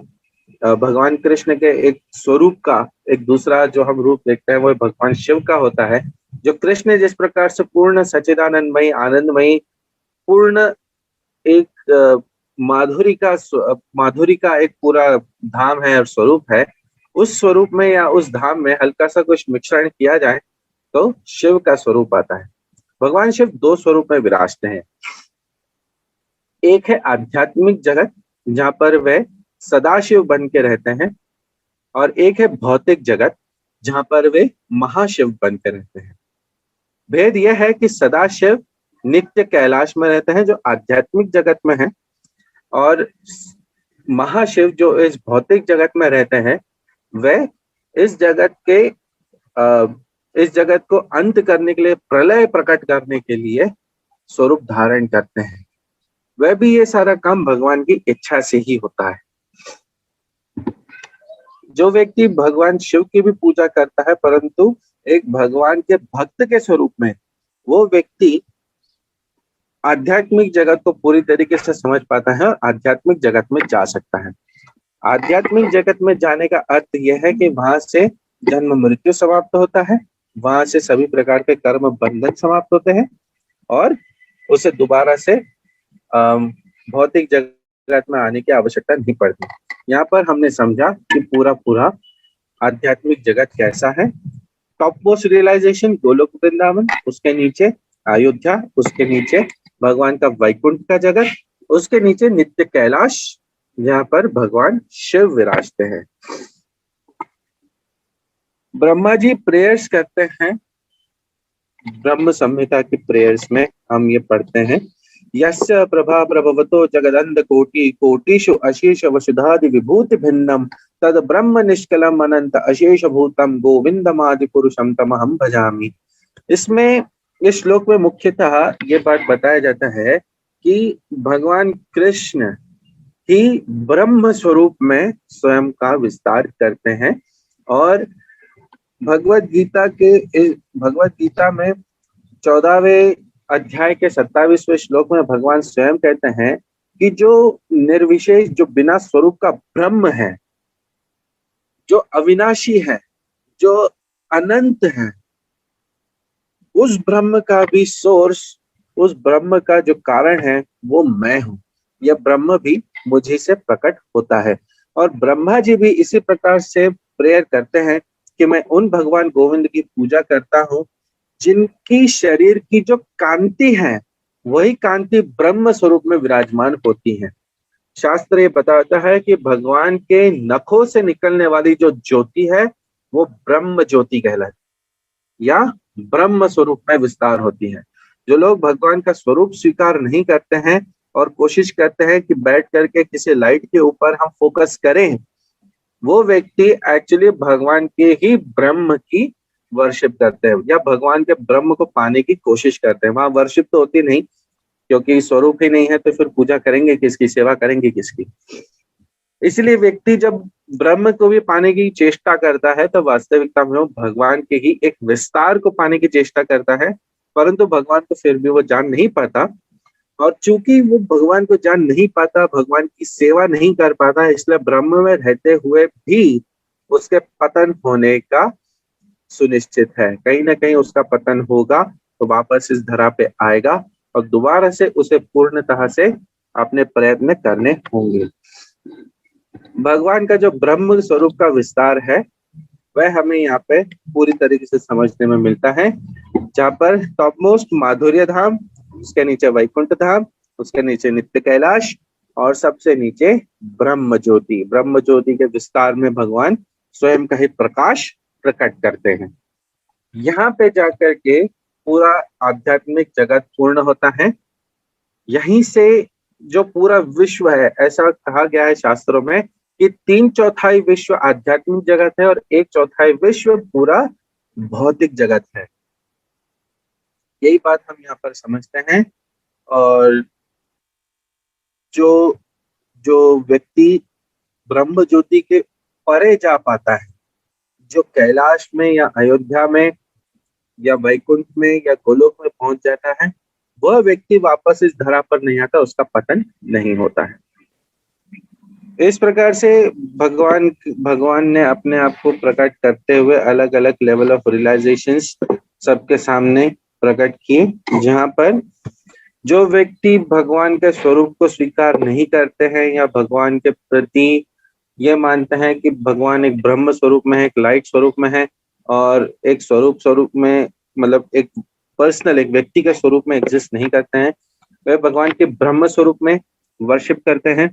B: भगवान कृष्ण के एक स्वरूप का एक दूसरा जो हम रूप देखते हैं वो भगवान शिव का होता है। जो कृष्ण जिस प्रकार से पूर्ण सच्चिदानंदमयी, आनंदमयी, पूर्ण एक माधुरी का एक पूरा धाम है और स्वरूप है, उस स्वरूप में या उस धाम में हल्का सा कुछ मिश्रण किया जाए तो शिव का स्वरूप आता है। भगवान शिव दो स्वरूप में विराजते हैं। एक है आध्यात्मिक जगत जहाँ पर वह सदाशिव बन के रहते हैं, और एक है भौतिक जगत जहाँ पर वे महाशिव बन के रहते हैं। भेद यह है कि सदाशिव नित्य कैलाश में रहते हैं जो आध्यात्मिक जगत में है, और महाशिव जो इस भौतिक जगत में रहते हैं वह इस जगत को अंत करने के लिए, प्रलय प्रकट करने के लिए स्वरूप धारण करते हैं। वह भी ये सारा काम भगवान की इच्छा से ही होता है। जो व्यक्ति भगवान शिव की भी पूजा करता है परंतु एक भगवान के भक्त के स्वरूप में, वो व्यक्ति आध्यात्मिक जगत को पूरी तरीके से समझ पाता है और आध्यात्मिक जगत में जा सकता है। आध्यात्मिक जगत में जाने का अर्थ यह है कि वहां से जन्म मृत्यु समाप्त होता है, वहां से सभी प्रकार के कर्म बंधन समाप्त होते हैं और उसे दोबारा से भौतिक जगत में आने की आवश्यकता नहीं पड़ती। यहाँ पर हमने समझा कि पूरा आध्यात्मिक जगत कैसा है। Top most realisation Golok Vrindavan, उसके नीचे अयोध्या, उसके नीचे भगवान का वैकुंठ का जगत, उसके नीचे नित्य कैलाश जहाँ पर भगवान शिव विराजते हैं। ब्रह्मा जी प्रेयर्स करते हैं। ब्रह्म संहिता की प्रेयर्स में हम ये पढ़ते हैं, यस्य प्रभा प्रभवतो जगदंध कोटि कोटिषु अशेष वसुधादि विभूति भिन्नम तद ब्रह्म निष्कलम अनंत अशेष भूतम गोविंदमादि पुरुषम तमहम भजामि। इसमें इस श्लोक में मुख्यतः ये बात बताया जाता है कि भगवान कृष्ण ही ब्रह्म स्वरूप में स्वयं का विस्तार करते हैं। और भगवत गीता में 14वें अध्याय के 27वें श्लोक में भगवान स्वयं कहते हैं कि जो निर्विशेष, जो बिना स्वरूप का ब्रह्म है, जो अविनाशी है, जो अनंत है, उस ब्रह्म का भी सोर्स, उस ब्रह्म का जो कारण है वो मैं हूं। यह ब्रह्म भी मुझे से प्रकट होता है। और ब्रह्मा जी भी इसी प्रकार से प्रेयर करते हैं कि मैं उन भगवान गोविंद की पूजा करता हूं जिनकी शरीर की जो कांति है वही कांति ब्रह्म स्वरूप में विराजमान होती है। शास्त्र ये बताता है कि भगवान के नखों से निकलने वाली जो ज्योति है वो ब्रह्म ज्योति कहलाती या ब्रह्म स्वरूप में विस्तार होती है। जो लोग भगवान का स्वरूप स्वीकार नहीं करते हैं और कोशिश करते हैं कि बैठ करके किसी लाइट के ऊपर हम फोकस करें, वो व्यक्ति एक्चुअली भगवान के ही ब्रह्म की वर्शिप करते हैं या भगवान के ब्रह्म को पाने की कोशिश करते हैं। वहां वर्शिप तो होती नहीं, क्योंकि स्वरूप ही नहीं है तो फिर पूजा करेंगे किसकी, सेवा करेंगे किसकी। इसलिए व्यक्ति जब ब्रह्म को भी पाने की चेष्टा करता है तो वास्तविकता में वो भगवान के ही एक विस्तार को पाने की चेष्टा करता है, परंतु भगवान को फिर भी वो जान नहीं पाता। और चूंकि वो भगवान को जान नहीं पाता, भगवान की सेवा नहीं कर पाता, इसलिए ब्रह्म में रहते हुए भी उसके पतन होने का सुनिश्चित है। कहीं ना कहीं उसका पतन होगा तो वापस इस धरा पे आएगा और दोबारा से उसे पूर्णतः से अपने प्रयत्न करने होंगे। भगवान का जो ब्रह्म स्वरूप का विस्तार है वह हमें यहाँ पे पूरी तरीके से समझने में मिलता है, जहाँ पर टॉप मोस्ट माधुर्य धाम, उसके नीचे वैकुंठ धाम, उसके नीचे नित्य कैलाश और सबसे नीचे ब्रह्म ज्योति। ब्रह्म ज्योति के विस्तार में भगवान स्वयं का ही प्रकाश प्रकट करते हैं। यहाँ पे जाकर के पूरा आध्यात्मिक जगत पूर्ण होता है। यहीं से जो पूरा विश्व है, ऐसा कहा गया है शास्त्रों में कि 3/4 विश्व आध्यात्मिक जगत है और 1/4 विश्व पूरा भौतिक जगत है। यही बात हम यहाँ पर समझते हैं। और जो जो व्यक्ति ब्रह्म ज्योति के परे जा पाता है, जो कैलाश में या अयोध्या में या वैकुंठ में या गोलोक में पहुंच जाता है, वह व्यक्ति वापस इस धरा पर नहीं आता, उसका पतन नहीं होता है। इस प्रकार से भगवान ने अपने आप को प्रकट करते हुए अलग अलग लेवल ऑफ रियलाइजेशंस सबके सामने प्रकट किए, जहां पर जो व्यक्ति भगवान के स्वरूप को स्वीकार नहीं करते हैं या भगवान के प्रति ये मानते हैं कि भगवान एक ब्रह्म स्वरूप में है, एक लाइट स्वरूप में है और एक स्वरूप में, मतलब एक पर्सनल, एक व्यक्ति के स्वरूप में एग्जिस्ट नहीं करते हैं, वे भगवान के ब्रह्म स्वरूप में वर्शिप करते हैं।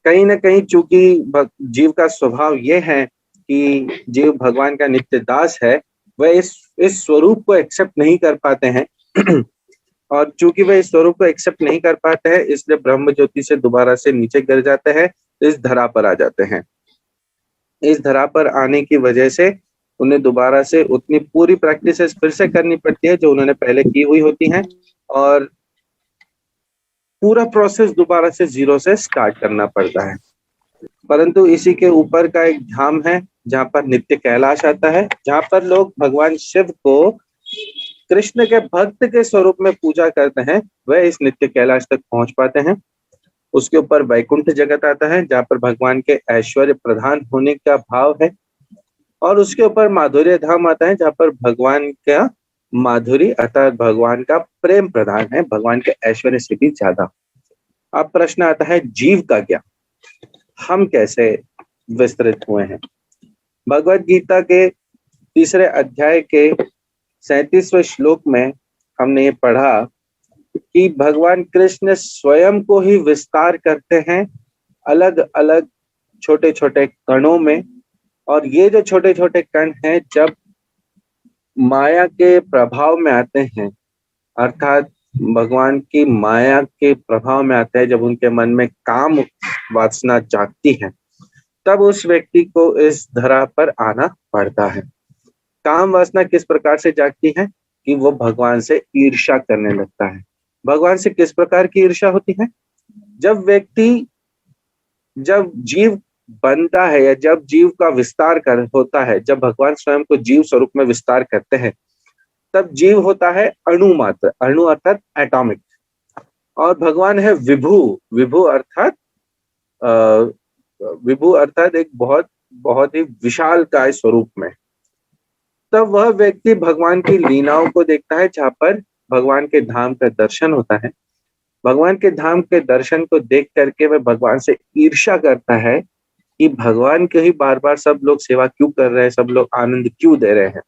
B: कहीं ना कहीं चूंकि जीव का स्वभाव ये है कि जीव भगवान का नित्य दास है, वह इस स्वरूप को एक्सेप्ट नहीं कर पाते हैं और चूंकि वह इस स्वरूप को एक्सेप्ट नहीं कर पाते हैं, इसलिए ब्रह्म ज्योति से दोबारा से नीचे गिर जाते हैं, इस धरा पर आ जाते हैं। इस धरा पर आने की वजह से उन्हें दोबारा से उतनी पूरी प्रैक्टिसेस फिर से करनी पड़ती है जो उन्होंने पहले की हुई होती हैं और पूरा प्रोसेस दोबारा से जीरो से स्टार्ट करना पड़ता है। परंतु इसी के ऊपर का एक धाम है जहाँ पर नित्य कैलाश आता है, जहाँ पर लोग भगवान शिव को कृष्ण के भक्त के स्वरूप में पूजा करते हैं, वह इस नित्य कैलाश तक पहुंच पाते हैं। उसके ऊपर वैकुंठ जगत आता है जहाँ पर भगवान के ऐश्वर्य प्रधान होने का भाव है और उसके ऊपर माधुर्य धाम आता है जहाँ पर भगवान का माधुरी अर्थात भगवान का प्रेम प्रधान है, भगवान के ऐश्वर्य से भी ज्यादा। अब प्रश्न आता है जीव का क्या, हम कैसे विस्तृत हुए हैं। भगवत गीता के 3 अध्याय के 37वें श्लोक में हमने ये पढ़ा कि भगवान कृष्ण स्वयं को ही विस्तार करते हैं अलग अलग छोटे छोटे कणों में और ये जो छोटे छोटे कण हैं जब माया के प्रभाव में आते हैं, अर्थात भगवान की माया के प्रभाव में आते हैं, जब उनके मन में काम वासना जागती है, तब उस व्यक्ति को इस धरा पर आना पड़ता है। काम वासना किस प्रकार से जागती है कि वो भगवान से ईर्ष्या करने लगता है। भगवान से किस प्रकार की ईर्ष्या होती है? जब जीव बनता है या जब जीव का विस्तार कर होता है, जब भगवान स्वयं को जीव स्वरूप में विस्तार करते हैं, तब जीव होता है अणु मात्र, अणु अर्थात एटॉमिक, और भगवान है विभु। विभु अर्थात विभु अर्थात एक बहुत बहुत ही विशाल काय स्वरूप में। तब वह व्यक्ति भगवान की लीलाओं को देखता है, जहाँ पर भगवान के धाम का दर्शन होता है। भगवान के धाम के दर्शन को देख करके वह भगवान से ईर्ष्या करता है कि भगवान के ही बार बार सब लोग सेवा क्यों कर रहे हैं, सब लोग आनंद क्यों दे रहे हैं।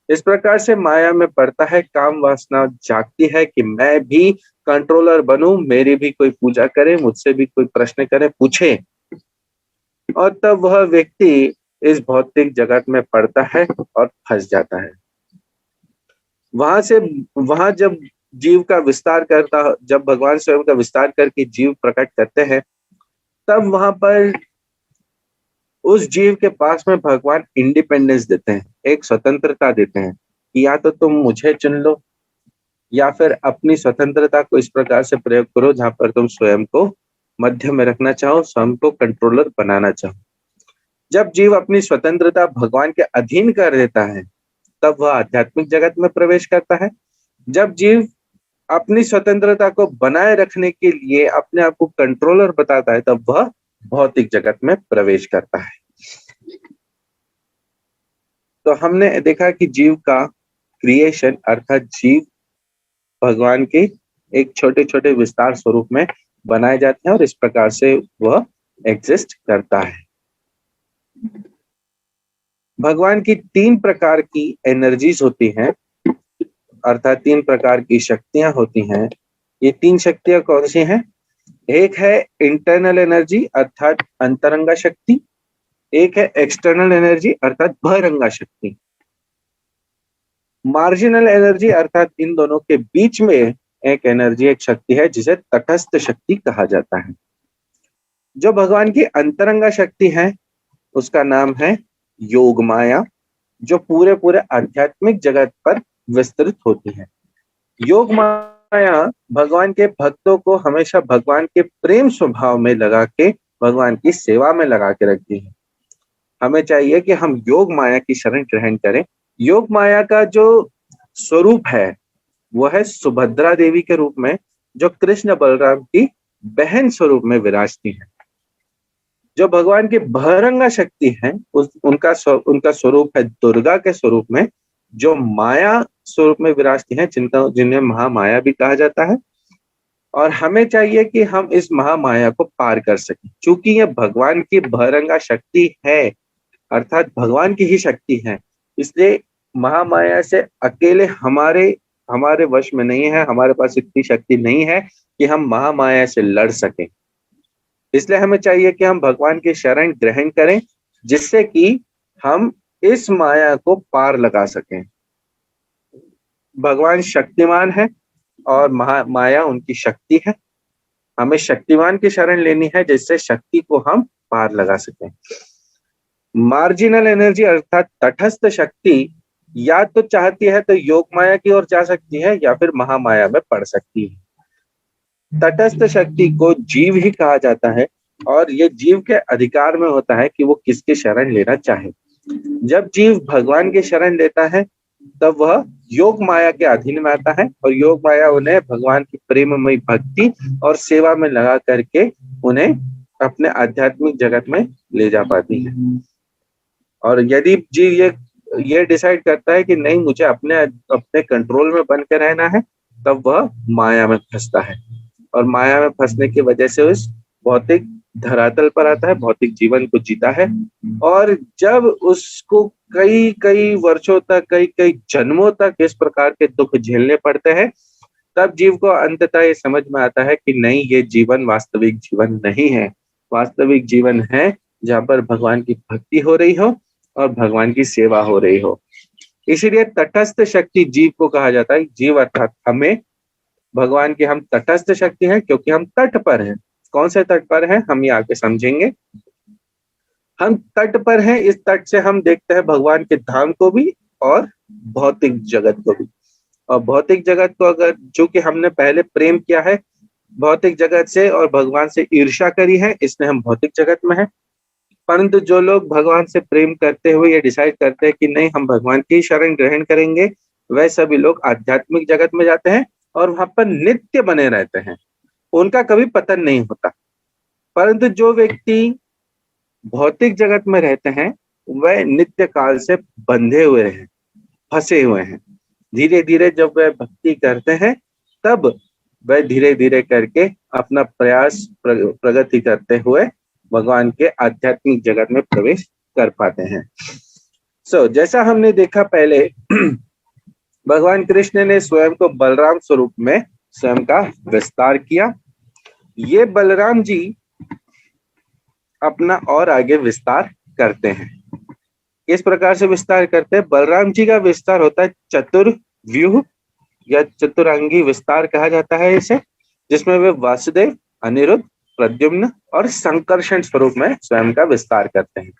B: इस प्रकार से माया में पड़ता है, काम वासना जागती है कि मैं भी कंट्रोलर बनूं, मेरी भी कोई पूजा करे, मुझसे भी कोई प्रश्न करे, पूछे। और तब वह व्यक्ति इस भौतिक जगत में पड़ता है और फंस जाता है। वहां जब जीव का विस्तार करता, जब भगवान स्वयं का विस्तार करके जीव प्रकट करते हैं, तब वहां पर उस जीव के पास में भगवान इंडिपेंडेंस देते हैं, एक स्वतंत्रता देते हैं कि या तो तुम मुझे चुन लो या फिर अपनी स्वतंत्रता को इस प्रकार से प्रयोग करो जहां पर तुम स्वयं को मध्य में रखना चाहो, स्वयं को कंट्रोलर बनाना चाहो। जब जीव अपनी स्वतंत्रता भगवान के अधीन कर देता है, तब वह आध्यात्मिक जगत में प्रवेश करता है। जब जीव अपनी स्वतंत्रता को बनाए रखने के लिए अपने आप को कंट्रोलर बताता है, तब वह भौतिक जगत में प्रवेश करता है। तो हमने देखा कि जीव का क्रिएशन अर्थात जीव भगवान के एक छोटे छोटे विस्तार स्वरूप में बनाए जाते हैं और इस प्रकार से वह एग्जिस्ट करता है। भगवान की 3 प्रकार की एनर्जीज होती हैं, अर्थात 3 प्रकार की शक्तियां होती हैं। ये 3 शक्तियां कौन सी हैं? एक है इंटरनल एनर्जी अर्थात अंतरंगा शक्ति, एक है एक्सटर्नल एनर्जी अर्थात बहिरंगा शक्ति। मार्जिनल एनर्जी अर्थात इन दोनों के बीच में एक एनर्जी, एक शक्ति है जिसे तटस्थ शक्ति कहा जाता है। जो भगवान की अंतरंगा शक्ति है उसका नाम है योग माया, जो पूरे पूरे आध्यात्मिक जगत पर विस्तृत होती है। योग माया भगवान के भक्तों को हमेशा भगवान के प्रेम स्वभाव में लगा के भगवान की सेवा में लगा के रखती है। हमें चाहिए कि हम योग माया की शरण ग्रहण करें। योग माया का जो स्वरूप है वो है सुभद्रा देवी के रूप में, जो कृष्ण बलराम की बहन स्वरूप में विराजती है। जो भगवान की बहिरंगा शक्ति है उनका स्वरूप है दुर्गा के स्वरूप में, जो माया स्वरूप में विराजती है, जिन्हें महामाया भी कहा जाता है। और हमें चाहिए कि हम इस महामाया को पार कर सकें। चूंकि यह भगवान की बहिरंगा शक्ति है अर्थात भगवान की ही शक्ति है, इसलिए महामाया से अकेले हमारे वश में नहीं है, हमारे पास इतनी शक्ति नहीं है कि हम महामाया से लड़ सकें। इसलिए हमें चाहिए कि हम भगवान की शरण ग्रहण करें, जिससे कि हम इस माया को पार लगा सकें। भगवान शक्तिमान है और माया उनकी शक्ति है। हमें शक्तिमान की शरण लेनी है जिससे शक्ति को हम पार लगा सकें। मार्जिनल एनर्जी अर्थात तटस्थ शक्ति या तो चाहती है तो योग माया की ओर जा सकती है या फिर महामाया में पड़ सकती है। तटस्थ शक्ति को जीव ही कहा जाता है और ये जीव के अधिकार में होता है कि वो किसकी शरण लेना चाहे। जब जीव भगवान की शरण लेता है तब वह योग माया के अधीन में आता है और योग माया उन्हें भगवान की प्रेममयी भक्ति और सेवा में लगा करके उन्हें अपने आध्यात्मिक जगत में ले जा पाती है। और यदि जीव ये डिसाइड करता है कि नहीं, मुझे अपने कंट्रोल में बन के रहना है, तब वह माया में फंसता है और माया में फंसने की वजह से उस भौतिक धरातल पर आता है, भौतिक जीवन को जीता है। और जब उसको कई कई वर्षों तक, कई कई जन्मों तक इस प्रकार के दुख झेलने पड़ते हैं, तब जीव को अंततः ये समझ में आता है कि नहीं, ये जीवन वास्तविक जीवन नहीं है। वास्तविक जीवन है जहाँ पर भगवान की भक्ति हो रही हो और भगवान की सेवा हो रही हो। इसीलिए तटस्थ शक्ति जीव को कहा जाता है। जीव अर्थात हमें, भगवान की हम तटस्थ शक्ति हैं क्योंकि हम तट पर हैं। कौन से तट पर हैं हम ये आगे समझेंगे। हम तट पर हैं, इस तट से हम देखते हैं भगवान के धाम को भी और भौतिक जगत को भी। और भौतिक जगत को अगर, जो कि हमने पहले प्रेम किया है भौतिक जगत से और भगवान से ईर्ष्या करी है, इसलिए हम भौतिक जगत में हैं। परंतु जो लोग भगवान से प्रेम करते हुए ये डिसाइड करते हैं कि नहीं हम भगवान की शरण ग्रहण करेंगे, वह सभी लोग आध्यात्मिक जगत में जाते हैं और वहां पर नित्य बने रहते हैं, उनका कभी पतन नहीं होता। परंतु जो व्यक्ति भौतिक जगत में रहते हैं वह नित्य काल से बंधे हुए हैं, फंसे हुए हैं। धीरे धीरे जब वह भक्ति करते हैं तब वह धीरे धीरे करके अपना प्रयास प्रगति करते हुए भगवान के आध्यात्मिक जगत में प्रवेश कर पाते हैं। जैसा हमने देखा पहले भगवान कृष्ण ने स्वयं को बलराम स्वरूप में स्वयं का विस्तार किया। ये बलराम जी अपना और आगे विस्तार करते हैं। इस प्रकार से विस्तार करते हैं। बलराम जी का विस्तार होता है चतुर्व्यूह या चतुरंगी विस्तार कहा जाता है इसे, जिसमें वे वासुदेव, अनिरुद्ध, प्रद्युम्न और संकर्षण स्वरूप में स्वयं का विस्तार करते हैं।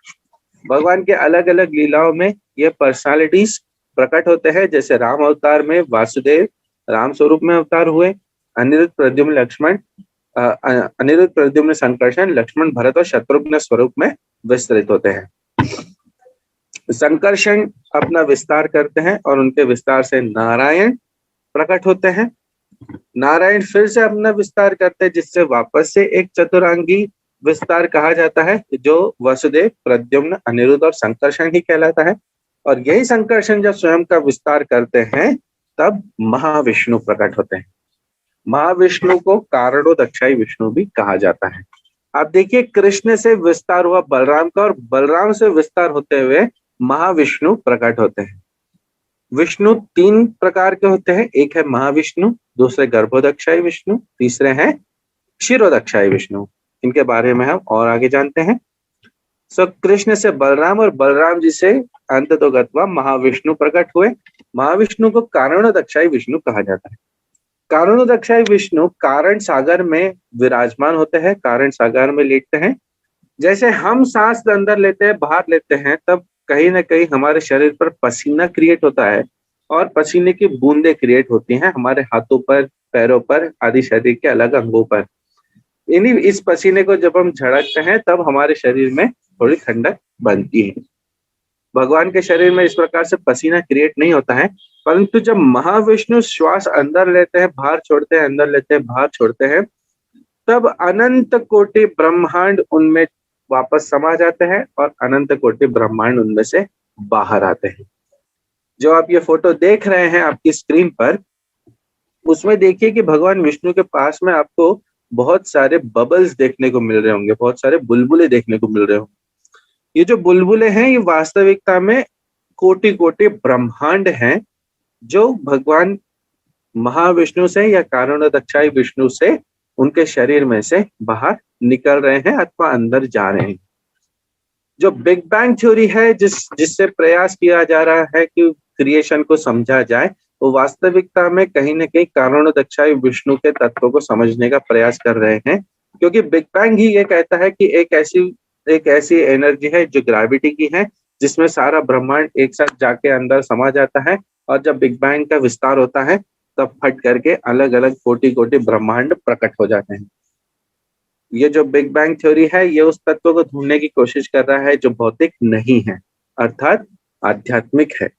B: भगवान के अलग अलग लीलाओं में ये पर्सनालिटीज प्रकट होते हैं। जैसे राम अवतार में वासुदेव राम स्वरूप में अवतार हुए, अनिरुद्ध प्रद्युम्न लक्ष्मण, अनिरुद्ध प्रद्युम्न संकर्षण, लक्ष्मण भरत और शत्रुघ्न स्वरूप में विस्तृत होते हैं। संकर्षण अपना विस्तार करते हैं और उनके विस्तार से नारायण प्रकट होते हैं। नारायण फिर से अपना विस्तार करते हैं, जिससे वापस से एक चतुरांगी विस्तार कहा जाता है, जो वसुदेव, प्रद्युम्न, अनिरुद्ध और संकर्षण ही कहलाता है। और यही संकर्षण जब स्वयं का विस्तार करते हैं तब महाविष्णु प्रकट होते हैं। महाविष्णु को कारणोदक्षाई विष्णु भी कहा जाता है। आप देखिए कृष्ण से विस्तार हुआ बलराम का और बलराम से विस्तार होते हुए महाविष्णु प्रकट होते हैं। विष्णु तीन प्रकार के होते हैं, एक है महाविष्णु, दूसरे गर्भोदक्षाई विष्णु, तीसरे हैं क्षीरोदक्षाई विष्णु। इनके बारे में हम और आगे जानते हैं। कृष्ण से बलराम और बलराम जी से अंततोगत्वा महाविष्णु प्रकट हुए। महाविष्णु को कारणोदक्षाई विष्णु कहा जाता है। कारणोदक्षाई विष्णु कारण सागर में विराजमान होते हैं, कारण सागर में लेटते हैं। जैसे हम सांस अंदर लेते हैं बाहर लेते हैं, तब कहीं ना कहीं हमारे शरीर पर पसीना क्रिएट होता है और पसीने की बूंदें क्रिएट होती हैं हमारे हाथों पर, पैरों पर आदि शरीर के अलग अंगों पर। इस पसीने को जब हम झड़कते हैं तब हमारे शरीर में थोड़ी ठंडक बनती है। भगवान के शरीर में इस प्रकार से पसीना क्रिएट नहीं होता है, परंतु जब महाविष्णु श्वास अंदर लेते हैं बाहर छोड़ते हैं, अंदर लेते हैं बाहर छोड़ते हैं, तब अनंत कोटि ब्रह्मांड उनमें वापस समा जाते हैं और अनंत कोटि ब्रह्मांड उनमें से बाहर आते हैं। जो आप ये फोटो देख रहे हैं आपकी स्क्रीन पर, उसमें देखिए कि भगवान विष्णु के पास में आपको बहुत सारे बबल्स देखने को मिल रहे होंगे, बहुत सारे बुलबुले देखने को मिल रहे होंगे। ये जो बुलबुले हैं ये वास्तविकता में कोटि कोटि ब्रह्मांड हैं, जो भगवान महाविष्णु से या कारणोदक्षाई विष्णु से उनके शरीर में से बाहर निकल रहे हैं अथवा अंदर जा रहे हैं। जो बिग बैंग थ्योरी है, जिससे प्रयास किया जा रहा है कि क्रिएशन को समझा जाए, वो वास्तविकता में कहीं ना कहीं कारणोदक्षाई विष्णु के तत्व को समझने का प्रयास कर रहे हैं। क्योंकि बिग बैंग ही ये कहता है कि एक ऐसी एनर्जी है जो ग्रेविटी की है, जिसमें सारा ब्रह्मांड एक साथ जाके अंदर समा जाता है और जब बिग बैंग का विस्तार होता है तब फट करके अलग अलग कोटि कोटि ब्रह्मांड प्रकट हो जाते हैं। ये जो बिग बैंग थ्योरी है ये उस तत्व को ढूंढने की कोशिश कर रहा है जो भौतिक नहीं है, अर्थात आध्यात्मिक है।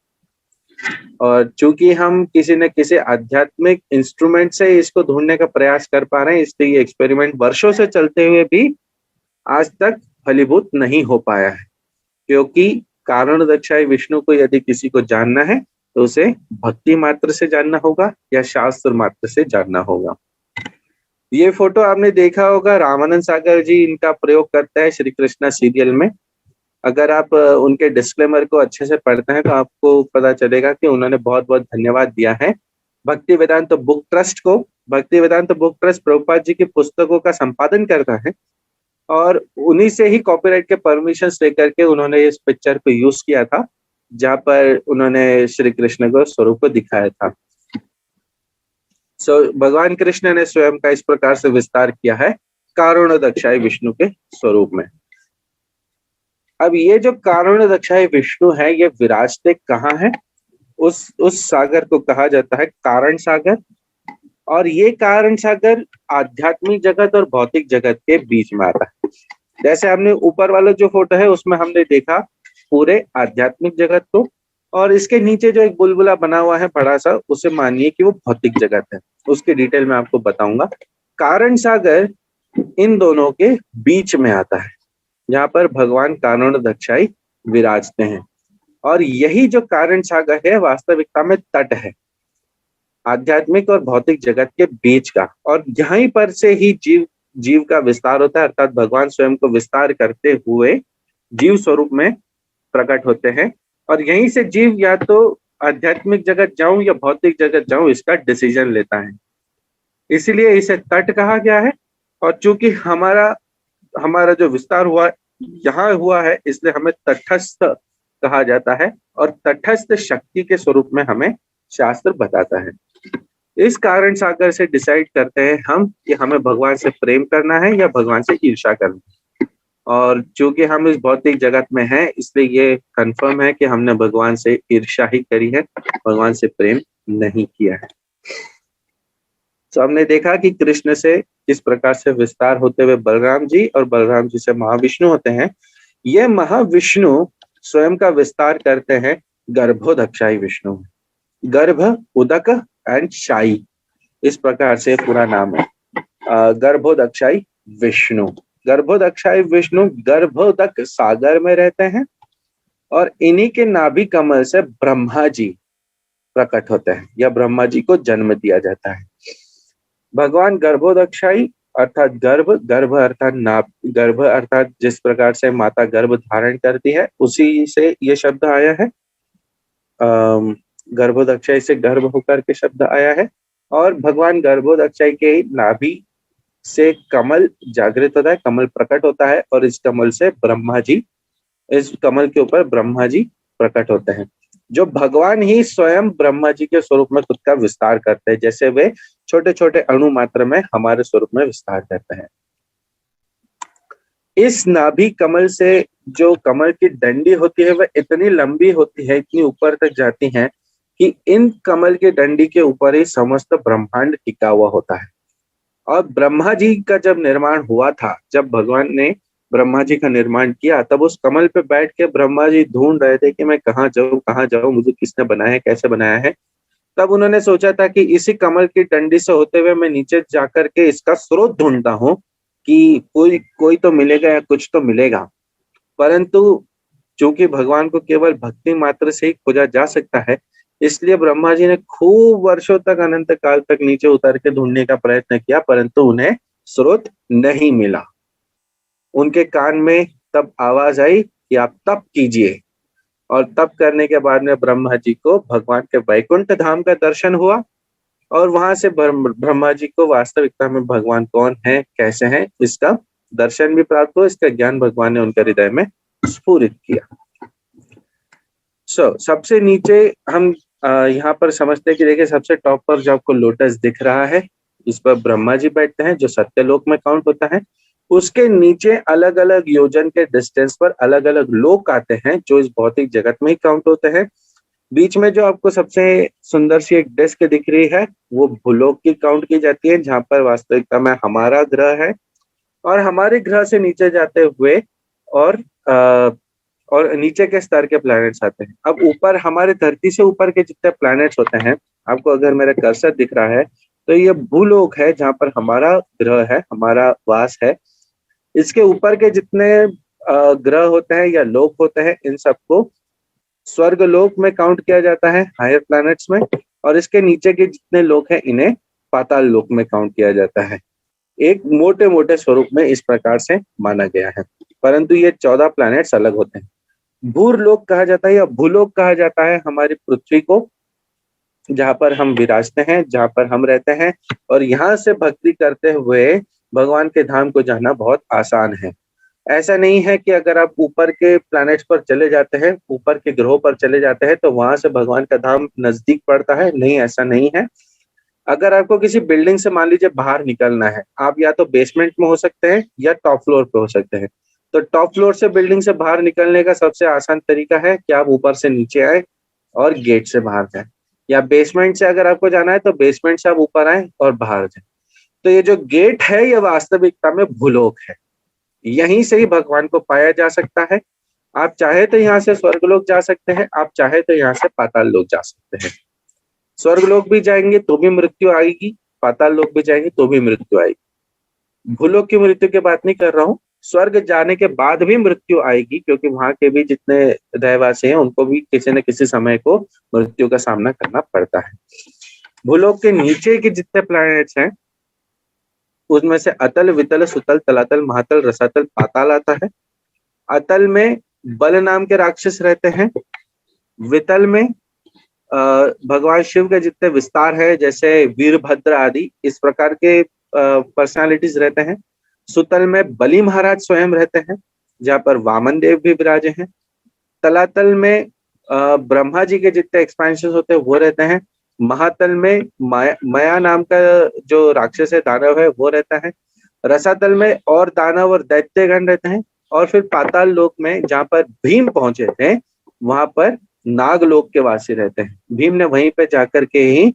B: और चूंकि हम किसी न किसी आध्यात्मिक इंस्ट्रूमेंट से इसको ढूंढने का प्रयास कर पा रहे हैं, इसलिए ये एक्सपेरिमेंट वर्षों से चलते हुए भी आज तक फलीभूत नहीं हो पाया है। क्योंकि कारणोदक्षाई विष्णु को यदि किसी को जानना है तो उसे भक्ति मात्र से जानना होगा या शास्त्र मात्र से जानना होगा। ये फोटो आपने देखा होगा, रामानंद सागर जी इनका प्रयोग करता है श्री कृष्णा सीरियल में। अगर आप उनके डिस्क्लेमर को अच्छे से पढ़ते हैं तो आपको पता चलेगा कि उन्होंने बहुत बहुत धन्यवाद दिया है भक्ति वेदांत बुक ट्रस्ट को। भक्ति वेदांत बुक ट्रस्ट प्रभुपाद जी की पुस्तकों का संपादन करता है और उन्हीं से ही कॉपीराइट के परमिशन लेकर के उन्होंने इस पिक्चर को यूज किया था, जहां पर उन्होंने श्री कृष्ण को स्वरूप को दिखाया था। भगवान कृष्ण ने स्वयं का इस प्रकार से विस्तार किया है कारुण्यदक्षाय विष्णु के स्वरूप में। अब ये जो कारुण्यदक्षाय विष्णु है, ये विराजते कहाँ है? उस सागर को कहा जाता है कारण सागर। और ये कारण सागर आध्यात्मिक जगत और भौतिक जगत के बीच में आता है। जैसे हमने ऊपर वाला जो फोटो है उसमें हमने देखा पूरे आध्यात्मिक जगत को, और इसके नीचे जो एक बुलबुला बना हुआ है बड़ा सा, उसे मानिए कि वो भौतिक जगत है। उसकी डिटेल में आपको बताऊंगा। कारण सागर इन दोनों के बीच में आता है, जहाँ पर भगवान कारुण्यदक्षाय विराजते हैं। और यही जो कारण सागर है वास्तविकता में तट है आध्यात्मिक और भौतिक जगत के बीच का। और यहीं पर से ही जीव का विस्तार होता है, अर्थात भगवान स्वयं को विस्तार करते हुए जीव स्वरूप में प्रकट होते हैं। और यहीं से जीव या तो आध्यात्मिक जगत जाऊं या भौतिक जगत जाऊं, इसका डिसीजन लेता है। इसीलिए इसे तट कहा गया है। और चूंकि हमारा जो विस्तार हुआ यहाँ हुआ है, इसलिए हमें तटस्थ कहा जाता है। और तटस्थ शक्ति के स्वरूप में हमें शास्त्र बताता है। इस कारण सागर से डिसाइड करते हैं हम कि हमें भगवान से प्रेम करना है या भगवान से ईर्ष्या करना है। और चूंकि हम इस भौतिक जगत में हैं, इसलिए ये कंफर्म है कि हमने भगवान से ईर्ष्या ही करी है, भगवान से प्रेम नहीं किया है। तो हमने देखा कि कृष्ण से इस प्रकार से विस्तार होते हुए बलराम जी, और बलराम जी से महाविष्णु होते हैं। ये महाविष्णु स्वयं का विस्तार करते हैं गर्भोदक्षाय विष्णु। गर्भ, उदक एंड शाई, इस प्रकार से पूरा नाम है गर्भोदक्षाय विष्णु। गर्भोदक्षाय विष्णु गर्भोदक सागर में रहते हैं, और इन्हीं के नाभि कमल से ब्रह्मा जी प्रकट होते हैं, या ब्रह्मा जी को जन्म दिया जाता है। भगवान गर्भोदक्षाय अर्थात गर्भ अर्थात नाभ, गर्भ अर्थात जिस प्रकार से माता गर्भ धारण करती है, उसी से ये शब्द आया है। गर्भोदक्षाय से गर्भ होकर के शब्द आया है। और भगवान गर्भोदक्षाय के नाभि से कमल जागृत होता है, कमल प्रकट होता है, और इस कमल से ब्रह्मा जी, इस कमल के ऊपर ब्रह्मा जी प्रकट होते हैं, जो भगवान ही स्वयं ब्रह्मा जी के स्वरूप में खुद का विस्तार करते हैं, जैसे वे छोटे छोटे अणु मात्र में हमारे स्वरूप में विस्तार करते हैं। इस नाभि कमल से जो कमल की डंडी होती है वह इतनी लंबी होती है, इतनी ऊपर तक जाती है कि इन कमल के डंडी के ऊपर ही समस्त ब्रह्मांड टिका हुआ होता है। और ब्रह्मा जी का जब निर्माण हुआ था, जब भगवान ने ब्रह्मा जी का निर्माण किया, तब उस कमल पे बैठ के ब्रह्मा जी ढूंढ रहे थे कि मैं कहाँ जाऊं, मुझे किसने बनाया है, कैसे बनाया है। तब उन्होंने सोचा था कि इसी कमल की डंडी से होते हुए मैं नीचे जाकर के इसका स्रोत ढूंढता हूँ कि कोई तो मिलेगा या कुछ तो मिलेगा। परंतु चूंकि भगवान को केवल भक्ति मात्र से ही खोजा जा सकता है, इसलिए ब्रह्मा जी ने खूब वर्षों तक, अनंत काल तक नीचे उतर के ढूंढने का प्रयत्न किया, परंतु उन्हें स्रोत नहीं मिला। उनके कान में तब आवाज आई कि आप तप कीजिए, और तप करने के बाद में ब्रह्मा जी को भगवान के वैकुंठ धाम का दर्शन हुआ, और वहां से ब्रह्मा जी को वास्तविकता में भगवान कौन है, कैसे हैं, इसका दर्शन भी प्राप्त हुआ, इसका ज्ञान भगवान ने उनके हृदय में स्फुरित किया। सबसे नीचे हम यहाँ पर समझते हैं कि देखिए सबसे टॉप पर जो आपको लोटस दिख रहा है, इस पर ब्रह्मा जी बैठते हैं, जो सत्यलोक में काउंट होता है। उसके नीचे अलग अलग योजन के डिस्टेंस पर अलग अलग लोक आते हैं, जो इस भौतिक जगत में ही काउंट होते हैं। बीच में जो आपको सबसे सुंदर सी एक डिस्क दिख रही है, वो भूलोक की काउंट की जाती है, जहाँ पर वास्तविकता में हमारा ग्रह है। और हमारे ग्रह से नीचे जाते हुए और नीचे के स्तर के प्लैनेट्स आते हैं। अब ऊपर हमारे धरती से ऊपर के जितने प्लैनेट्स होते हैं, आपको अगर मेरा कर्सर दिख रहा है तो ये भूलोक है, जहाँ पर हमारा ग्रह है, हमारा वास है। इसके ऊपर के जितने ग्रह होते हैं या लोक होते हैं, इन सबको स्वर्ग लोक में काउंट किया जाता है, हायर प्लैनेट्स में। और इसके नीचे के जितने लोक हैं, इन्हें पाताल लोक में काउंट किया जाता है। एक मोटे मोटे स्वरूप में इस प्रकार से माना गया है, परंतु ये 14 प्लैनेट्स अलग होते हैं। भूरलोक कहा जाता है या भूलोक कहा जाता है हमारी पृथ्वी को, जहाँ पर हम विराजते हैं, जहाँ पर हम रहते हैं। और यहाँ से भक्ति करते हुए भगवान के धाम को जाना बहुत आसान है। ऐसा नहीं है कि अगर आप ऊपर के प्लैनेट्स पर चले जाते हैं, ऊपर के ग्रहों पर चले जाते हैं तो वहां से भगवान का धाम नजदीक पड़ता है, नहीं, ऐसा नहीं है। अगर आपको किसी बिल्डिंग से मान लीजिए बाहर निकलना है, आप या तो बेसमेंट में हो सकते हैं या टॉप फ्लोर पे हो सकते हैं। तो टॉप फ्लोर से बिल्डिंग से बाहर निकलने का सबसे आसान तरीका है कि आप ऊपर से नीचे आए और गेट से बाहर जाए, या बेसमेंट से अगर आपको जाना है तो बेसमेंट से आप ऊपर आए और बाहर जाए। तो ये जो गेट है ये वास्तविकता में भूलोक है, यहीं से ही भगवान को पाया जा सकता है। आप चाहे तो यहाँ से स्वर्गलोक जा सकते हैं, आप चाहे तो यहाँ से पाताल लोक जा सकते हैं। स्वर्गलोक भी जाएंगे तो भी मृत्यु आएगी, पाताल लोक भी जाएंगे तो भी मृत्यु आएगी। भूलोक की मृत्यु की बात नहीं कर रहा हूँ, स्वर्ग जाने के बाद भी मृत्यु आएगी, क्योंकि वहां के भी जितने रहवासी हैं उनको भी किसी न किसी समय को मृत्यु का सामना करना पड़ता है। भूलोक के नीचे के जितने प्लैनेट्स हैं उसमें से अतल, वितल, सुतल, तलातल, महातल, रसातल, पाताल आता है। अतल में बल नाम के राक्षस रहते हैं। वितल में भगवान शिव के जितने विस्तार है जैसे वीरभद्र आदि इस प्रकार के पर्सनालिटीज रहते हैं। सुतल में बलि महाराज स्वयं रहते हैं, जहाँ पर वामन देव भी विराजे हैं। तलातल में ब्रह्मा जी के जितने एक्सपेंशन होते हैं वो रहते हैं। महातल में माया नाम का जो राक्षस है, दानव है, वो रहता है। रसातल में और दानव और दैत्यगण रहते हैं। और फिर पाताल लोक में जहाँ पर भीम पहुंचे थे वहां पर नागलोक के वासी रहते हैं। भीम ने वहीं पे जाकर के ही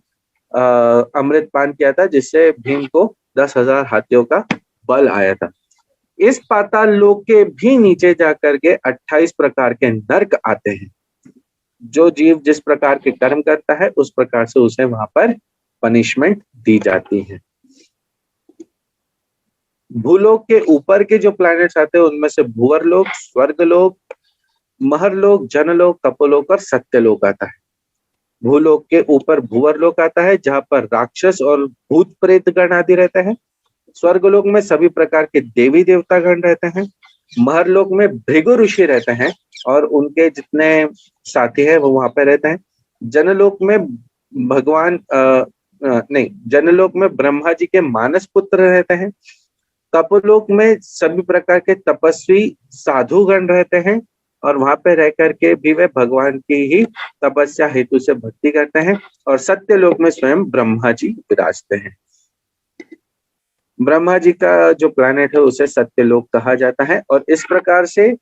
B: अमृत पान किया था, जिससे भीम को 10,000 हाथियों का बल आया था। इस पाताल लोक के भी नीचे जाकर के 28 प्रकार के नर्क आते हैं। जो जीव जिस प्रकार के कर्म करता है उस प्रकार से उसे वहां पर पनिशमेंट दी जाती है। भूलोक के ऊपर के जो प्लैनेट्स आते हैं उनमें से भूवरलोक, स्वर्गलोक, महरलोक, जनलोक, कपोलोक और सत्यलोक आता है। भूलोक के ऊपर भूवरलोक आता है जहां पर राक्षस और भूत प्रेत गण आदि रहते हैं। स्वर्गलोक में सभी प्रकार के देवी देवता गण रहते हैं। महरलोक में भृगु ऋषि रहते हैं और उनके जितने साथी हैं वो वहां पे रहते हैं। जनलोक में जनलोक में ब्रह्मा जी के मानस पुत्र रहते हैं। कपोलोक में सभी प्रकार के तपस्वी साधु गण रहते हैं और वहां पे रह करके भी वे भगवान की ही तपस्या हेतु से भक्ति करते हैं। और सत्यलोक में स्वयं ब्रह्मा जी विराजते हैं। ब्रह्मा जी का जो प्लैनेट है उसे सत्यलोक कहा जाता है। और इस प्रकार से